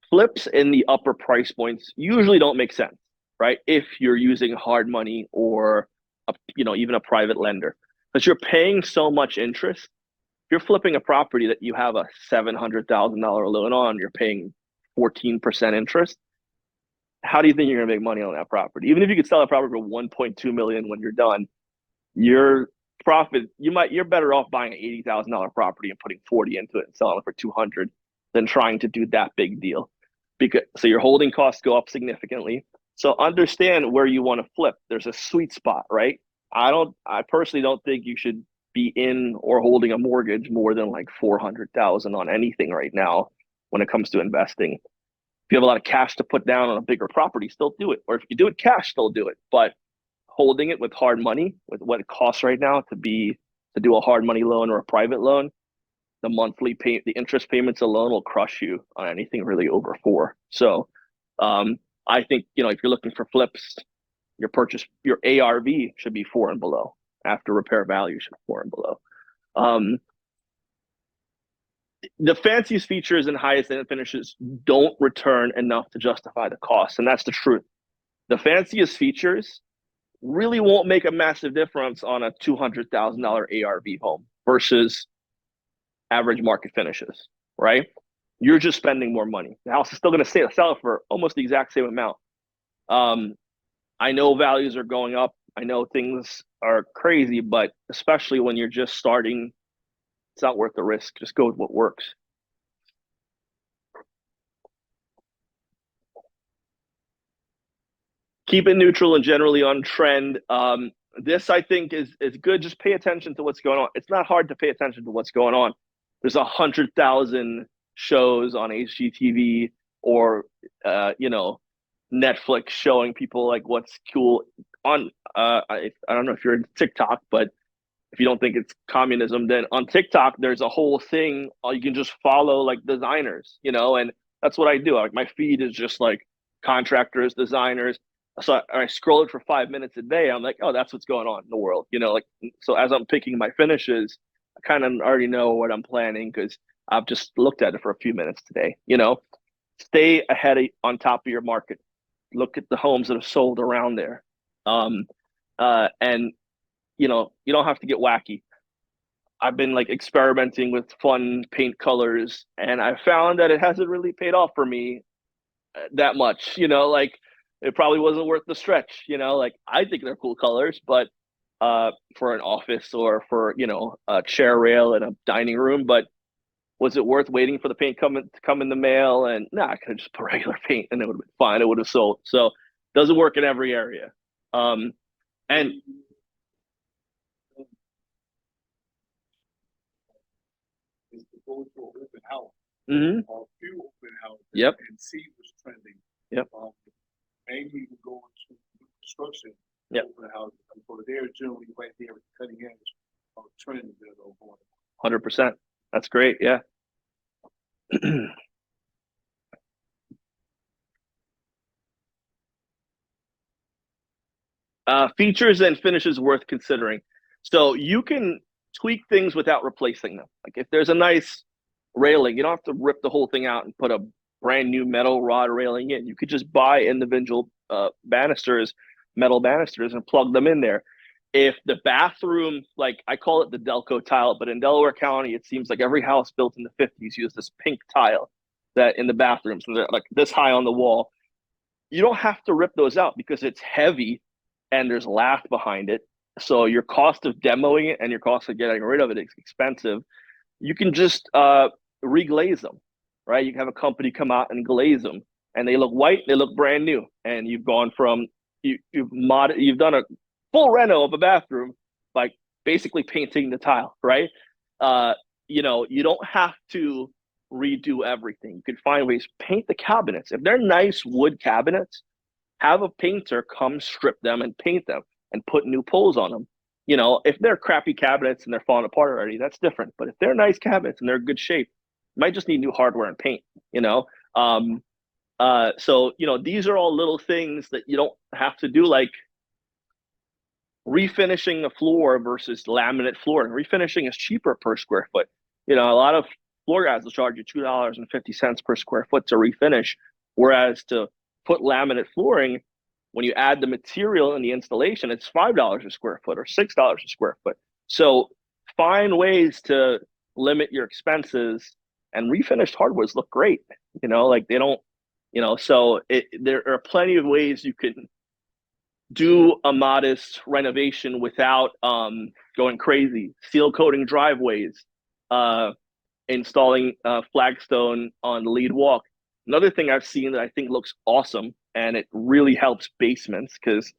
flips in the upper price points usually don't make sense, right? If you're using hard money or even a private lender, because you're paying so much interest. If you're flipping a property that you have a $700,000 loan on, you're paying 14% interest. How do you think you're gonna make money on that property? Even if you could sell a property for 1.2 million when you're done, your profit you're better off buying an $80,000 property and putting 40 into it and selling it for 200 than trying to do that big deal. So your holding costs go up significantly. So understand where you want to flip. There's a sweet spot, right? I personally don't think you should be in or holding a mortgage more than like 400,000 on anything right now when it comes to investing. If you have a lot of cash to put down on a bigger property, still do it. Or if you do it cash, still do it. But holding it with hard money, with what it costs right now to do a hard money loan or a private loan, the interest payments alone will crush you on anything really over 4. So I think, if you're looking for flips, your ARV should be 4 and below. After repair value should be 4 and below. The fanciest features and highest end finishes don't return enough to justify the cost, and that's the truth. The fanciest features really won't make a massive difference on a $200,000 ARV home versus average market finishes, right? You're just spending more money. The house is still going to sell for almost the exact same amount. I know values are going up. I know things are crazy, but especially when you're just starting, it's not worth the risk. Just go with what works. Keep it neutral and generally on trend. This, I think, is good. Just pay attention to what's going on. It's not hard to pay attention to what's going on. There's 100,000 shows on HGTV or Netflix showing people like what's cool on. I don't know if you're in TikTok, but if you don't think it's communism, then on TikTok there's a whole thing. You can just follow like designers, and that's what I do. Like my feed is just like contractors, designers. So I scroll it for 5 minutes a day. I'm like, oh, that's what's going on in the world, so as I'm picking my finishes, I kind of already know what I'm planning because I've just looked at it for a few minutes today. Stay on top of your market. Look at the homes that have sold around there, and you don't have to get wacky. I've been like experimenting with fun paint colors, and I found that it hasn't really paid off for me that much. Like it probably wasn't worth the stretch. Like I think they're cool colors, but for an office or for a chair rail in a dining room, but was it worth waiting for the paint to come in the mail? And I could have just put regular paint and it would have been fine. It would have sold. So doesn't work in every area. And Is to go to an open house mhm. or a few open houses Yep. and see what's trending. Yep. Maybe even go into new construction. Yep. Open houses. Because they're generally right there at the cutting edge of trends that are going on. 100%. That's great. Yeah. Features and finishes worth considering. So you can tweak things without replacing them. Like if there's a nice railing, you don't have to rip the whole thing out and put a brand new metal rod railing in. You could just buy individual metal banisters, and plug them in there. If the bathroom, like I call it the DELCO tile, but in Delaware County, it seems like every house built in the 50s used this pink tile that in the bathrooms, so they're like this high on the wall. You don't have to rip those out because it's heavy and there's lath behind it. So your cost of demoing it and your cost of getting rid of it is expensive. You can just reglaze them, right? You can have a company come out and glaze them, and they look white, they look brand new, and you've gone from you've done a full reno of a bathroom by basically painting the tile, right? You don't have to redo everything. You could find ways. Paint the cabinets. If they're nice wood cabinets, have a painter come strip them and paint them and put new pulls on them. If they're crappy cabinets and they're falling apart already, that's different. But if they're nice cabinets and they're in good shape, you might just need new hardware and paint. So these are all little things that you don't have to do, like refinishing the floor versus laminate flooring. Refinishing is cheaper per square foot. A lot of floor guys will charge you $2.50 per square foot to refinish, whereas to put laminate flooring, when you add the material and the installation, it's $5 a square foot or $6 a square foot. So find ways to limit your expenses, and refinished hardwoods look great. Like they don't, so there are plenty of ways you can do a modest renovation without going crazy. Seal coating driveways, installing flagstone on the lead walk. Another thing I've seen that I think looks awesome, and it really helps basements, because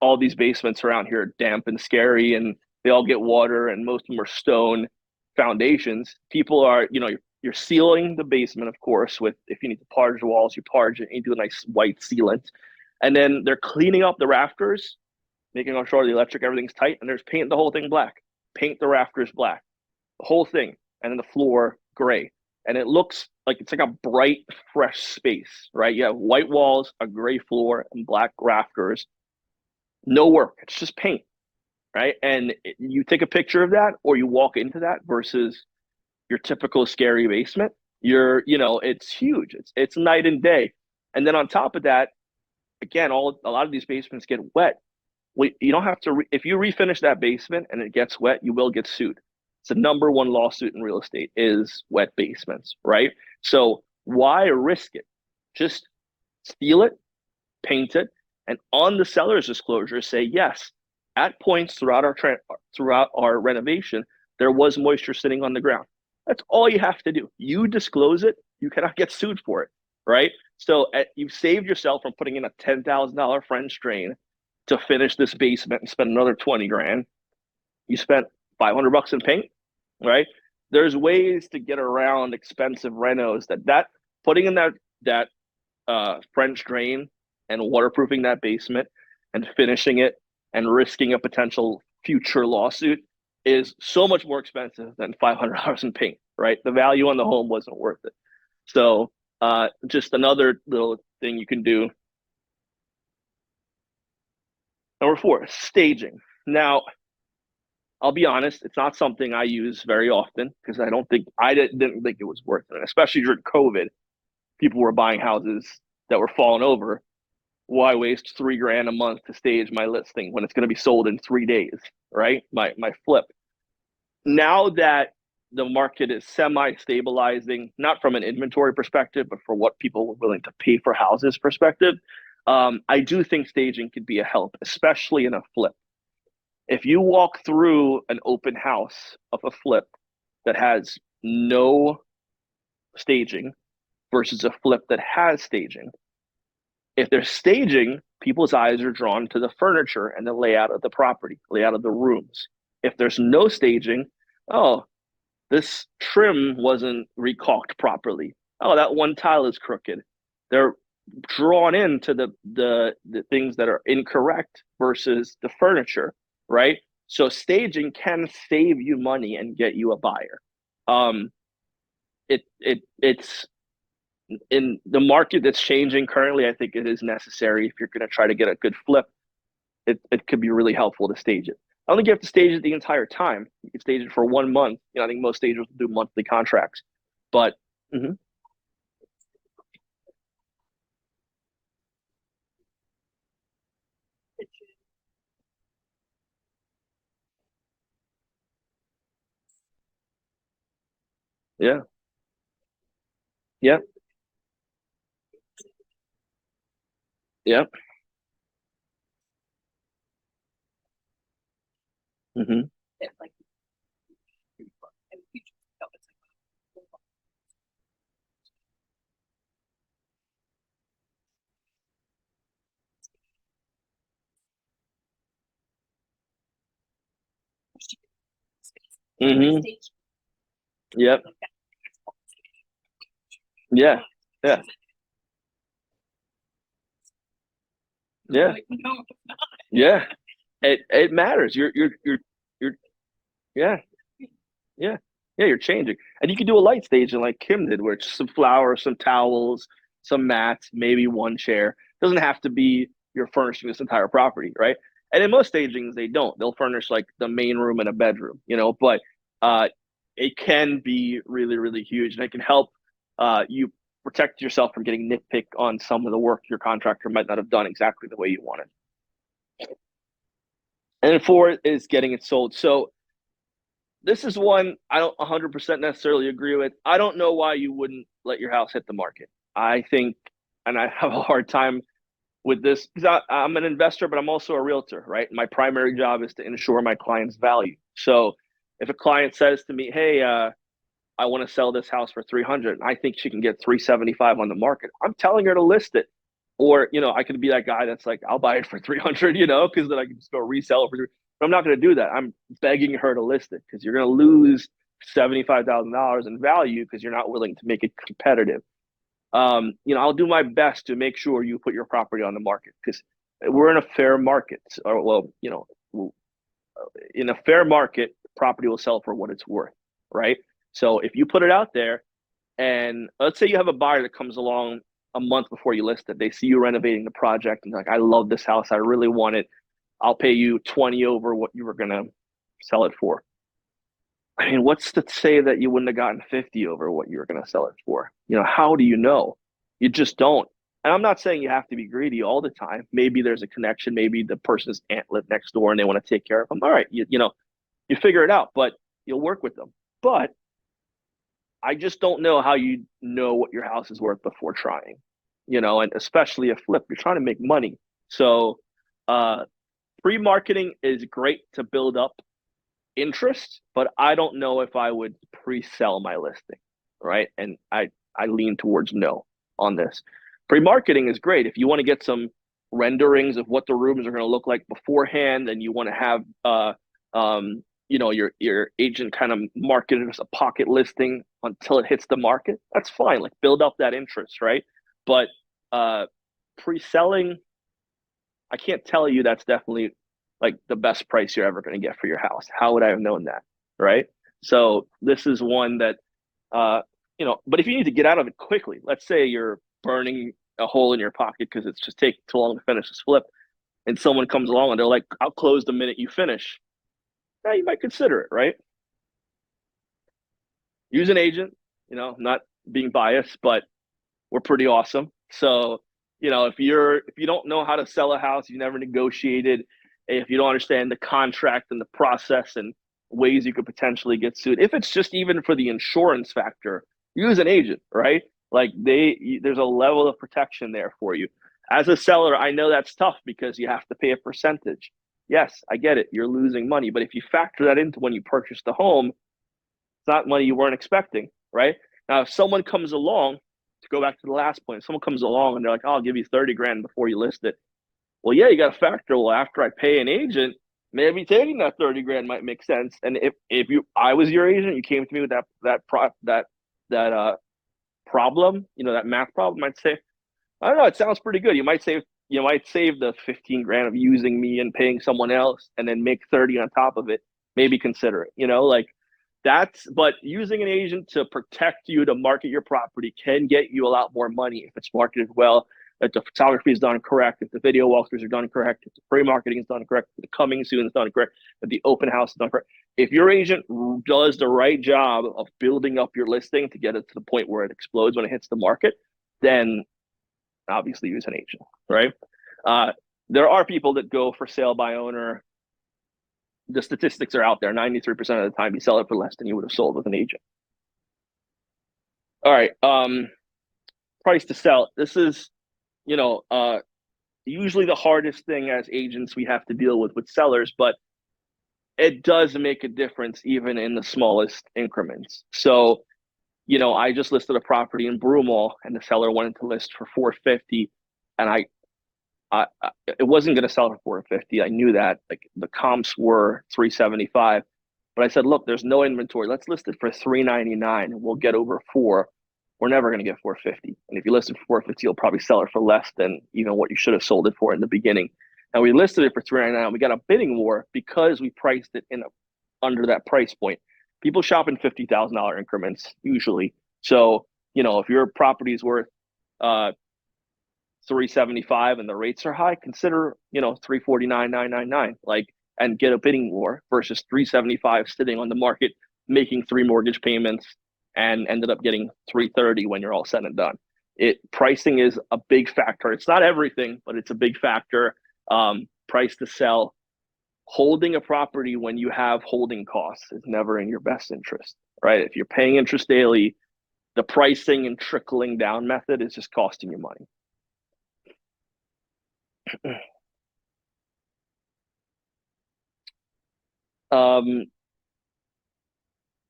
all these basements around here are damp and scary, and they all get water, and most of them are stone foundations. People are, you're sealing the basement, of course, with, if you need to parge the walls, you parge it, and you do a nice white sealant. And then they're cleaning up the rafters, making sure the electric, everything's tight, and there's paint the whole thing black. Paint the rafters black, the whole thing, and then the floor gray. And it looks like it's like a bright, fresh space, right? You have white walls, a gray floor, and black rafters. No work. It's just paint, right? And you take a picture of that, or you walk into that versus your typical scary basement. It's huge. It's night and day. And then on top of that, again, a lot of these basements get wet. You don't have to, if you refinish that basement and it gets wet, you will get sued. It's the number one lawsuit in real estate is wet basements, right? So why risk it? Just seal it, paint it, and on the seller's disclosure, say, yes, at points throughout our renovation, there was moisture sitting on the ground. That's all you have to do. You disclose it, you cannot get sued for it, right? So you've saved yourself from putting in a $10,000 French drain to finish this basement and spend another 20 grand. You spent $500 in paint, right? There's ways to get around expensive renos that putting in that French drain and waterproofing that basement and finishing it and risking a potential future lawsuit is so much more expensive than $500 in paint, right? The value on the home wasn't worth it. So just another little thing you can do. Number 4, staging. Now, I'll be honest, it's not something I use very often, because I didn't think it was worth it. Especially during COVID, people were buying houses that were falling over. Why waste $3 grand a month to stage my listing when it's going to be sold in 3 days, right? My flip. Now that the market is semi-stabilizing, not from an inventory perspective, but for what people were willing to pay for houses perspective, I do think staging could be a help, especially in a flip. If you walk through an open house of a flip that has no staging versus a flip that has staging, if there's staging, people's eyes are drawn to the furniture and the layout of the property, layout of the rooms. If there's no staging, oh, this trim wasn't recaulked properly. Oh, that one tile is crooked. They're drawn into the things that are incorrect versus the furniture, right? So staging can save you money and get you a buyer. It's in the market that's changing currently. I think it is necessary if you're going to try to get a good flip. It could be really helpful to stage it. I don't think you have to stage it the entire time. You can stage it for 1 month. I think most stagers will do monthly contracts, but yeah, yeah, yeah. Mm-hmm. That, like, and future stuff, it's like, Mm-hmm. stage, Yep. like that. Yeah. Yeah. Yeah. Like, no, it's not. Yeah. It matters. You're yeah. Yeah. Yeah, you're changing. And you can do a light staging like Kim did, where it's just some flowers, some towels, some mats, maybe one chair. It doesn't have to be you're furnishing this entire property, right? And in most stagings, they don't. They'll furnish like the main room and a bedroom, but uh it can be really, really huge, and it can help you protect yourself from getting nitpicked on some of the work your contractor might not have done exactly the way you wanted. And then 4 is getting it sold. So this is one I don't 100% necessarily agree with. I don't know why you wouldn't let your house hit the market. I think, and I have a hard time with this because I'm an investor, but I'm also a realtor, right? My primary job is to ensure my client's value. So if a client says to me, "Hey, I want to sell this house for 300, I think she can get 375 on the market," I'm telling her to list it. Or, I could be that guy that's like, "I'll buy it for 300, because then I can just go resell it for 300. But I'm not going to do that. I'm begging her to list it because you're going to lose $75,000 in value because you're not willing to make it competitive. I'll do my best to make sure you put your property on the market because we're in a fair market. Or, well, in a fair market, property will sell for what it's worth, right? So if you put it out there, and let's say you have a buyer that comes along a month before you list it, they see you renovating the project and like, "I love this house, I really want it. I'll pay you 20 over what you were gonna sell it for." I mean, what's to say that you wouldn't have gotten 50 over what you were gonna sell it for? How do you know? You just don't. And I'm not saying you have to be greedy all the time. Maybe there's a connection. Maybe the person's aunt lived next door and they want to take care of them. All right, you figure it out, but you'll work with them. But I just don't know how you know what your house is worth before trying, and especially a flip, you're trying to make money. So, pre-marketing is great to build up interest, but I don't know if I would pre-sell my listing, right? And I lean towards no on this. Pre-marketing is great if you want to get some renderings of what the rooms are going to look like beforehand, and you want to have your agent kind of market it as a pocket listing until it hits the market. That's fine. Like, build up that interest, right? But pre-selling, I can't tell you that's definitely like the best price you're ever going to get for your house. How would I have known that, right? So this is one that but if you need to get out of it quickly, let's say you're burning a hole in your pocket because it's just taking too long to finish this flip, and someone comes along and they're like, "I'll close the minute you finish." Now you might consider it, right? Use an agent, not being biased, but we're pretty awesome. So, if you don't know how to sell a house, you never negotiated, if you don't understand the contract and the process and ways you could potentially get sued, if it's just even for the insurance factor, use an agent, right? Like, there's a level of protection there for you. As a seller, I know that's tough because you have to pay a percentage. Yes, I get it. You're losing money. But if you factor that into when you purchase the home, it's not money you weren't expecting, right? Now, if someone comes along, to go back to the last point, if someone comes along and they're like, "Oh, I'll give you 30 grand before you list it." Well, yeah, you got to factor, well, after I pay an agent, maybe taking that 30 grand might make sense. And if I was your agent, you came to me with that problem, that math problem, I'd say, "I don't know, it sounds pretty good. You might save the 15 grand of using me and paying someone else and then make 30 on top of it. Maybe consider it." But using an agent to protect you, to market your property, can get you a lot more money if it's marketed well, if the photography is done correct, if the video walkthroughs are done correct, if the pre-marketing is done correct, if the coming soon is done correct, if the open house is done correct. If your agent does the right job of building up your listing to get it to the point where it explodes when it hits the market, then obviously use an agent, right? There are people that go for sale by owner. The statistics are out there. 93% of the time you sell it for less than you would have sold with an agent. All right. Price to sell. This is, usually the hardest thing as agents we have to deal with sellers, but it does make a difference even in the smallest increments. So, I just listed a property in Broomall and the seller wanted to list for 450, and I it wasn't going to sell for 450. I knew that. Like, the comps were 375, but I said, "Look, there's no inventory. Let's list it for 399 and we'll get over 4. We're never going to get 450. And if you list it for 450, you'll probably sell it for less than even what you should have sold it for in the beginning." And we listed it for 399. We got a bidding war because we priced it under that price point. People shop in $50,000 increments usually. So, if your property is worth 375 and the rates are high, consider 349,999, like, and get a bidding war versus 375 sitting on the market making 3 mortgage payments and ended up getting 330 when you're all said and done. Pricing is a big factor. It's not everything, but it's a big factor. Price to sell. Holding a property when you have holding costs is never in your best interest, right? If you're paying interest daily, the pricing and trickling down method is just costing you money.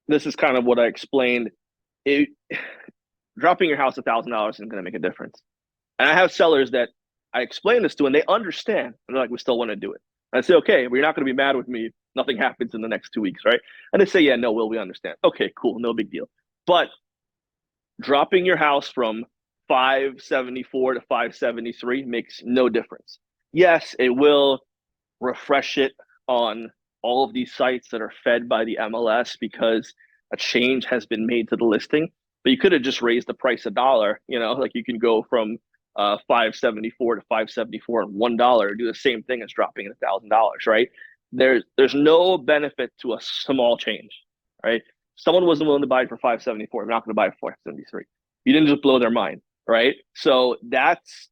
This is kind of what I explained. Dropping your house $1,000 isn't going to make a difference. And I have sellers that I explain this to, and they understand. And they're like, we still want to do it. And I say, okay, but you're not going to be mad with me. Nothing happens in the next 2 weeks, right? And they say, yeah, no, we understand. Okay, cool, no big deal. But dropping your house from 574 to 573 makes no difference. Yes, it will refresh it on all of these sites that are fed by the MLS because a change has been made to the listing. But you could have just raised the price $1, like you can go from 574 to 574 and $1, do the same thing as dropping it $1,000, right? There's no benefit to a small change, right? Someone wasn't willing to buy it for 574. They're not going to buy it for 573. You didn't just blow their mind, right? So that's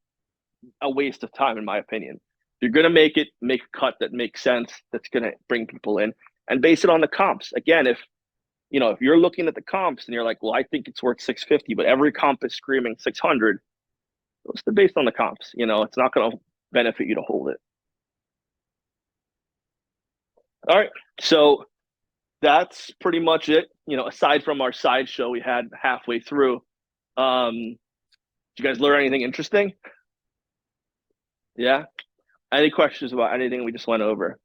a waste of time, in my opinion. You're going to make a cut that makes sense, that's going to bring people in, and base it on the comps. Again, if you're looking at the comps and you're like, well, I think it's worth 650, but every comp is screaming 600, it's based on the comps. It's not going to benefit you to hold it. All right, so that's pretty much it. Aside from our sideshow we had halfway through, did you guys learn anything interesting? Yeah. Any questions about anything we just went over?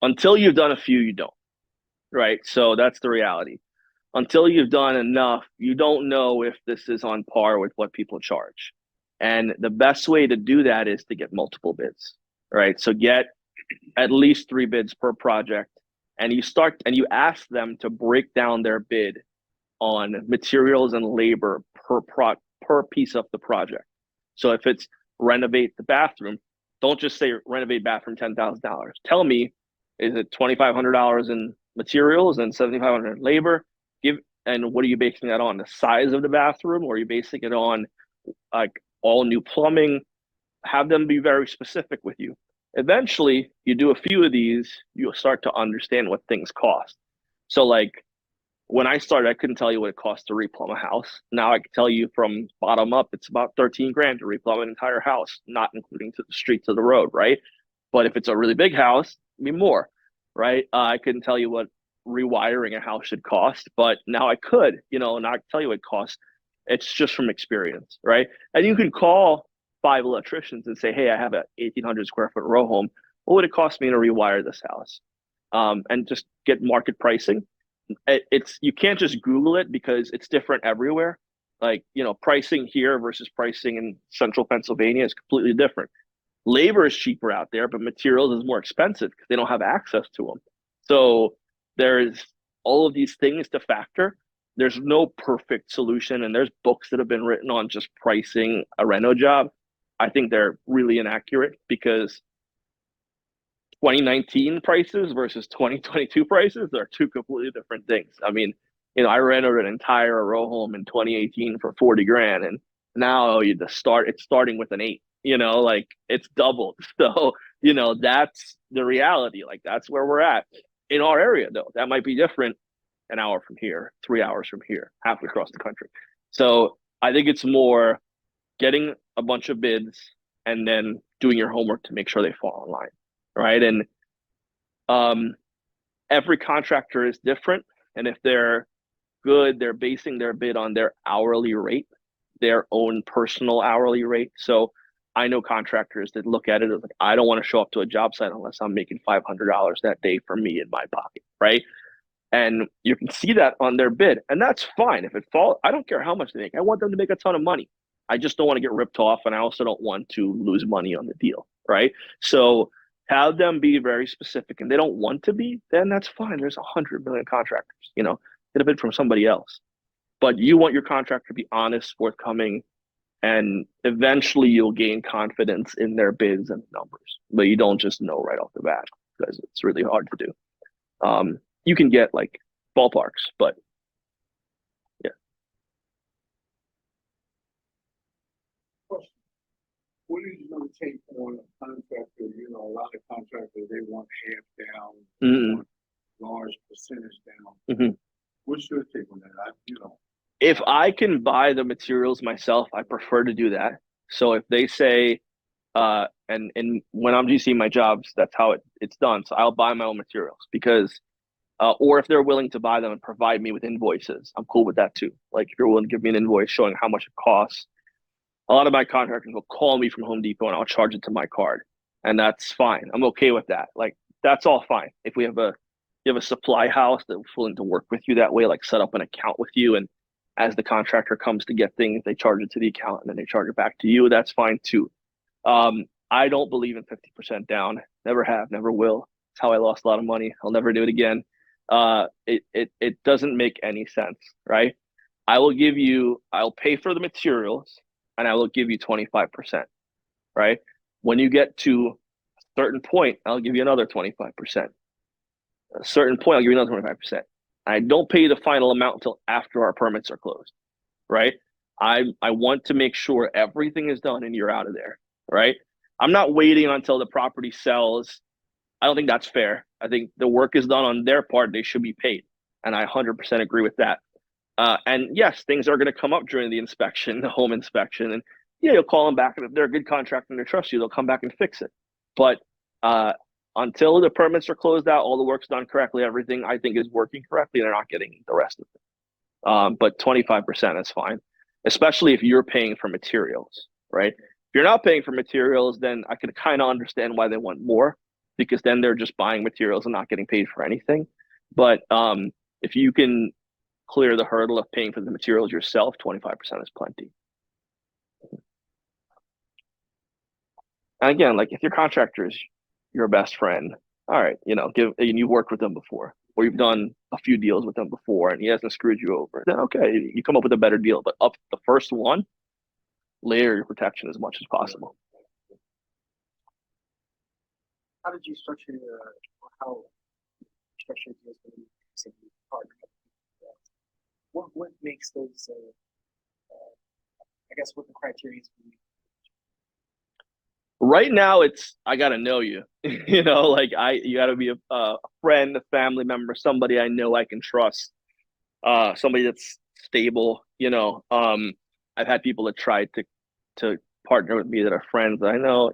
Until you've done a few, you don't, right? So that's the reality. Until you've done enough, you don't know if this is on par with what people charge. And the best way to do that is to get multiple bids, right? So get at least 3 bids per project, and you ask them to break down their bid on materials and labor per piece of the project. So if it's renovate the bathroom, don't just say renovate bathroom $10,000. Tell me, is it $2,500 in materials and $7,500 in labor? And what are you basing that on? The size of the bathroom, or are you basing it on like all new plumbing? Have them be very specific with you. Eventually, you do a few of these, you'll start to understand what things cost. So like when I started, I couldn't tell you what it cost to replumb a house. Now I can tell you from bottom up, it's about 13 grand to replumb an entire house, not including to the street to the road, right? But if it's a really big house, it'd be more, right? I couldn't tell you what rewiring a house should cost, but now I could, and I can tell you what it costs. It's just from experience, right? And you can call 5 electricians and say, hey, I have a 1,800 square foot row home. What would it cost me to rewire this house? And just get market pricing. You can't just Google it because it's different everywhere. Like, pricing here versus pricing in central Pennsylvania is completely different. Labor is cheaper out there, but materials is more expensive because they don't have access to them. So there's all of these things to factor. There's no perfect solution, and there's books that have been written on just pricing a reno job. I think they're really inaccurate because 2019 prices versus 2022 prices are 2 completely different things. I mean, I rented an entire row home in 2018 for 40 grand, and now it's starting with an 8. Like it's doubled. So that's the reality. Like that's where we're at in our area, though. That might be different an hour from here, 3 hours from here, halfway across the country. So I think it's more getting a bunch of bids and then doing your homework to make sure they fall in line, right? And every contractor is different, and if they're good, they're basing their bid on their hourly rate, their own personal hourly rate. So I know contractors that look at it as like, I don't want to show up to a job site unless I'm making $500 that day for me in my pocket, right? And you can see that on their bid, and that's fine. If it falls, I don't care how much they make. I want them to make a ton of money. I just don't want to get ripped off, and I also don't want to lose money on the deal, right? So have them be very specific, and they don't want to be, then that's fine. There's 100 million contractors, get a bid from somebody else. but you want your contractor to be honest, forthcoming, and eventually you'll gain confidence in their bids and numbers. But you don't just know right off the bat because it's really hard to do. You can get like ballparks, but yeah. What are you gonna take on a contractor? You know, a lot of contractors, they want half down, they Mm. want large percentage down. Mhm. What's your take on that? If I can buy the materials myself, I prefer to do that. So if they say, and when I'm GCing my jobs, that's how it's done. So I'll buy my own materials because, or if they're willing to buy them and provide me with invoices, I'm cool with that too. Like if you're willing to give me an invoice showing how much it costs, a lot of my contractors will call me from Home Depot and I'll charge it to my card, and that's fine. I'm okay with that. Like that's all fine. If we have you have a supply house that's willing to work with you that way, like set up an account with you, and as the contractor comes to get things, they charge it to the account and then they charge it back to you. That's fine too. I don't believe in 50% down. Never have, never will. It's how I lost a lot of money. I'll never do it again. It doesn't make any sense, right? I'll pay for the materials and I will give you 25%, right? When you get to a certain point, I'll give you another 25%. A certain point, I'll give you another 25%. I don't pay the final amount until after our permits are closed, right? I want to make sure everything is done and you're out of there, right? I'm not waiting until the property sells. I don't think that's fair. I think the work is done on their part. They should be paid. And I 100% agree with that. And yes, things are going to come up during the inspection, the home inspection. And yeah, you'll call them back. And if they're a good contractor and they trust you, they'll come back and fix it. But until the permits are closed out, all the work's done correctly, everything I think is working correctly, they're not getting the rest of it. But 25% is fine, especially if you're paying for materials, right? If you're not paying for materials, then I can kind of understand why they want more, because then they're just buying materials and not getting paid for anything. But if you can clear the hurdle of paying for the materials yourself, 25% is plenty. And again, like if your contractor is your best friend, all right, and you worked with them before, or you've done a few deals with them before and he hasn't screwed you over, then okay, you come up with a better deal. But up the first one, layer your protection as much as possible. How did you structure or how you structure deals with your partner? What makes those? I guess what the criteria is for you. Right now, I gotta know you. You gotta be a friend, a family member, somebody I know I can trust, somebody that's stable. I've had people that tried to partner with me that are friends that I know,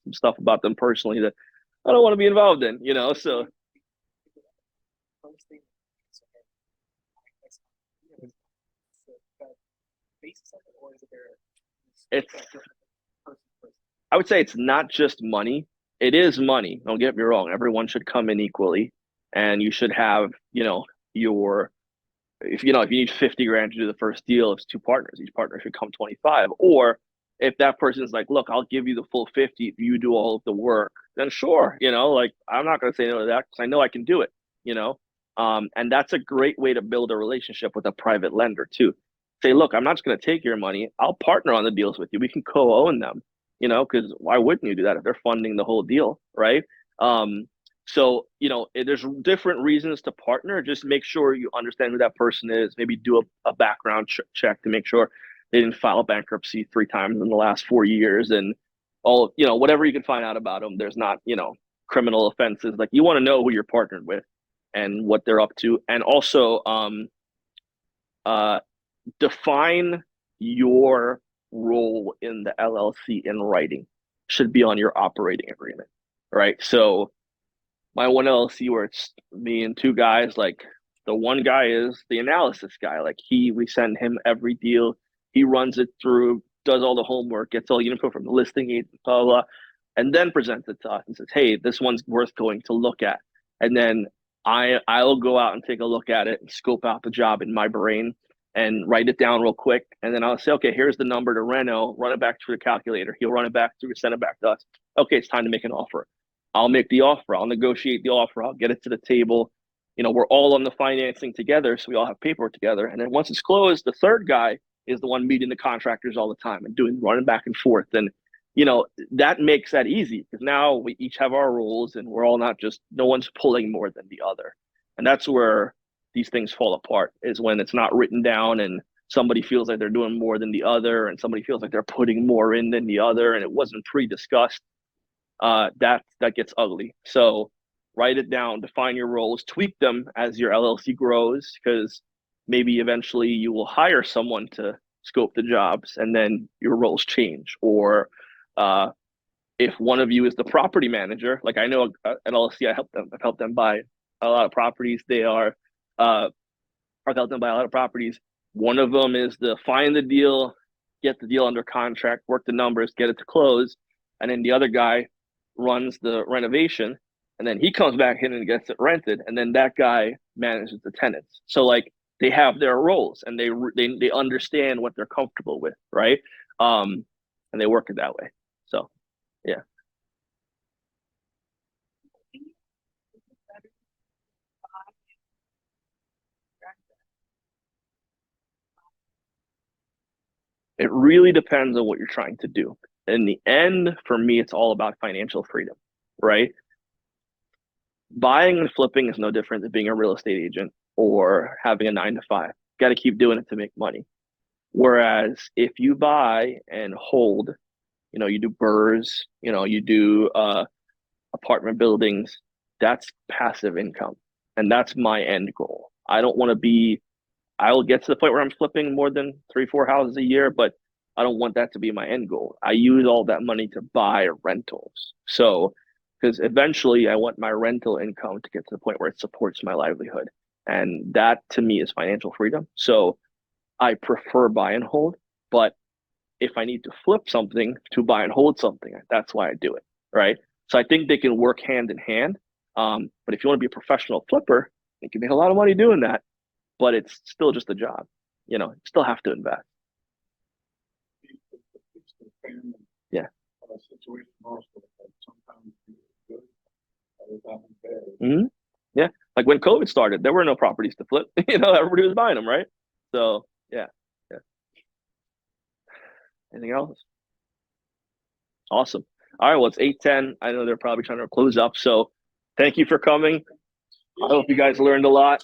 some stuff about them personally that I don't want to be involved in. So it's I would say it's not just money. It is money. Don't get me wrong. Everyone should come in equally, and you should have, if you need 50 grand to do the first deal, it's two partners. Each partner should come 25. Or if that person's like, look, I'll give you the full 50 if you do all of the work, then sure, I'm not going to say no to that because I know I can do it. And that's a great way to build a relationship with a private lender too. Say, look, I'm not just going to take your money. I'll partner on the deals with you. We can co-own them, because why wouldn't you do that if they're funding the whole deal, right? So, there's different reasons to partner. Just make sure you understand who that person is. Maybe do a background check to make sure they didn't file bankruptcy 3 times in the last 4 years, and all, whatever you can find out about them. There's not, criminal offenses. Like you want to know who you're partnered with and what they're up to. And also, define your role in the LLC in writing. Should be on your operating agreement, right? So my one LLC where it's me and 2 guys, like the one guy is the analysis guy. Like we send him every deal. He runs it through, does all the homework, gets all the info from the listing agent, blah, blah, and then presents it to us and says, hey, this one's worth going to look at. And then I'll go out and take a look at it and scope out the job in my brain and write it down real quick. And then I'll say, okay, here's the number to Reno, run it back through the calculator. He'll run it back through, send it back to us. Okay, it's time to make an offer. I'll make the offer. I'll negotiate the offer. I'll get it to the table. we're all on the financing together, so we all have paperwork together. And then once it's closed, the third guy is the one meeting the contractors all the time and running back and forth. And that makes that easy because now we each have our roles and we're all not just, no one's pulling more than the other. And that's where these things fall apart, is when it's not written down and somebody feels like they're doing more than the other and somebody feels like they're putting more in than the other and it wasn't pre-discussed. That gets ugly. So write it down, define your roles, tweak them as your LLC grows, because maybe eventually you will hire someone to scope the jobs and then your roles change. Or if one of you is the property manager, like I know an LLC, I've helped them buy a lot of properties. I've helped them buy a lot of properties. One of them is the find the deal, get the deal under contract, work the numbers, get it to close. And then the other guy runs the renovation, and then he comes back in and gets it rented, and then that guy manages the tenants. So like they have their roles and they understand what they're comfortable with, right? And they work it that way. So yeah. It really depends on what you're trying to do. In the end, for me, it's all about financial freedom, right? Buying and flipping is no different than being a real estate agent or having a 9 to 5. Got to keep doing it to make money. Whereas if you buy and hold, you do burrs, you do apartment buildings, that's passive income. And that's my end goal. I will get to the point where I'm flipping more than 3-4 houses a year, but I don't want that to be my end goal. I use all that money to buy rentals. So, because eventually I want my rental income to get to the point where it supports my livelihood. And that to me is financial freedom. So I prefer buy and hold, but if I need to flip something to buy and hold something, that's why I do it, right? So I think they can work hand in hand. But if you want to be a professional flipper, you can make a lot of money doing that, but it's still just a job. You still have to invest. Yeah. Situation also, sometimes good, other times bad. Mm-hmm. Yeah. Like when COVID started, there were no properties to flip. Everybody was buying them, right? So yeah. Anything else? Awesome. All right. Well, it's 8:10. I know they're probably trying to close up. So thank you for coming. I hope you guys learned a lot.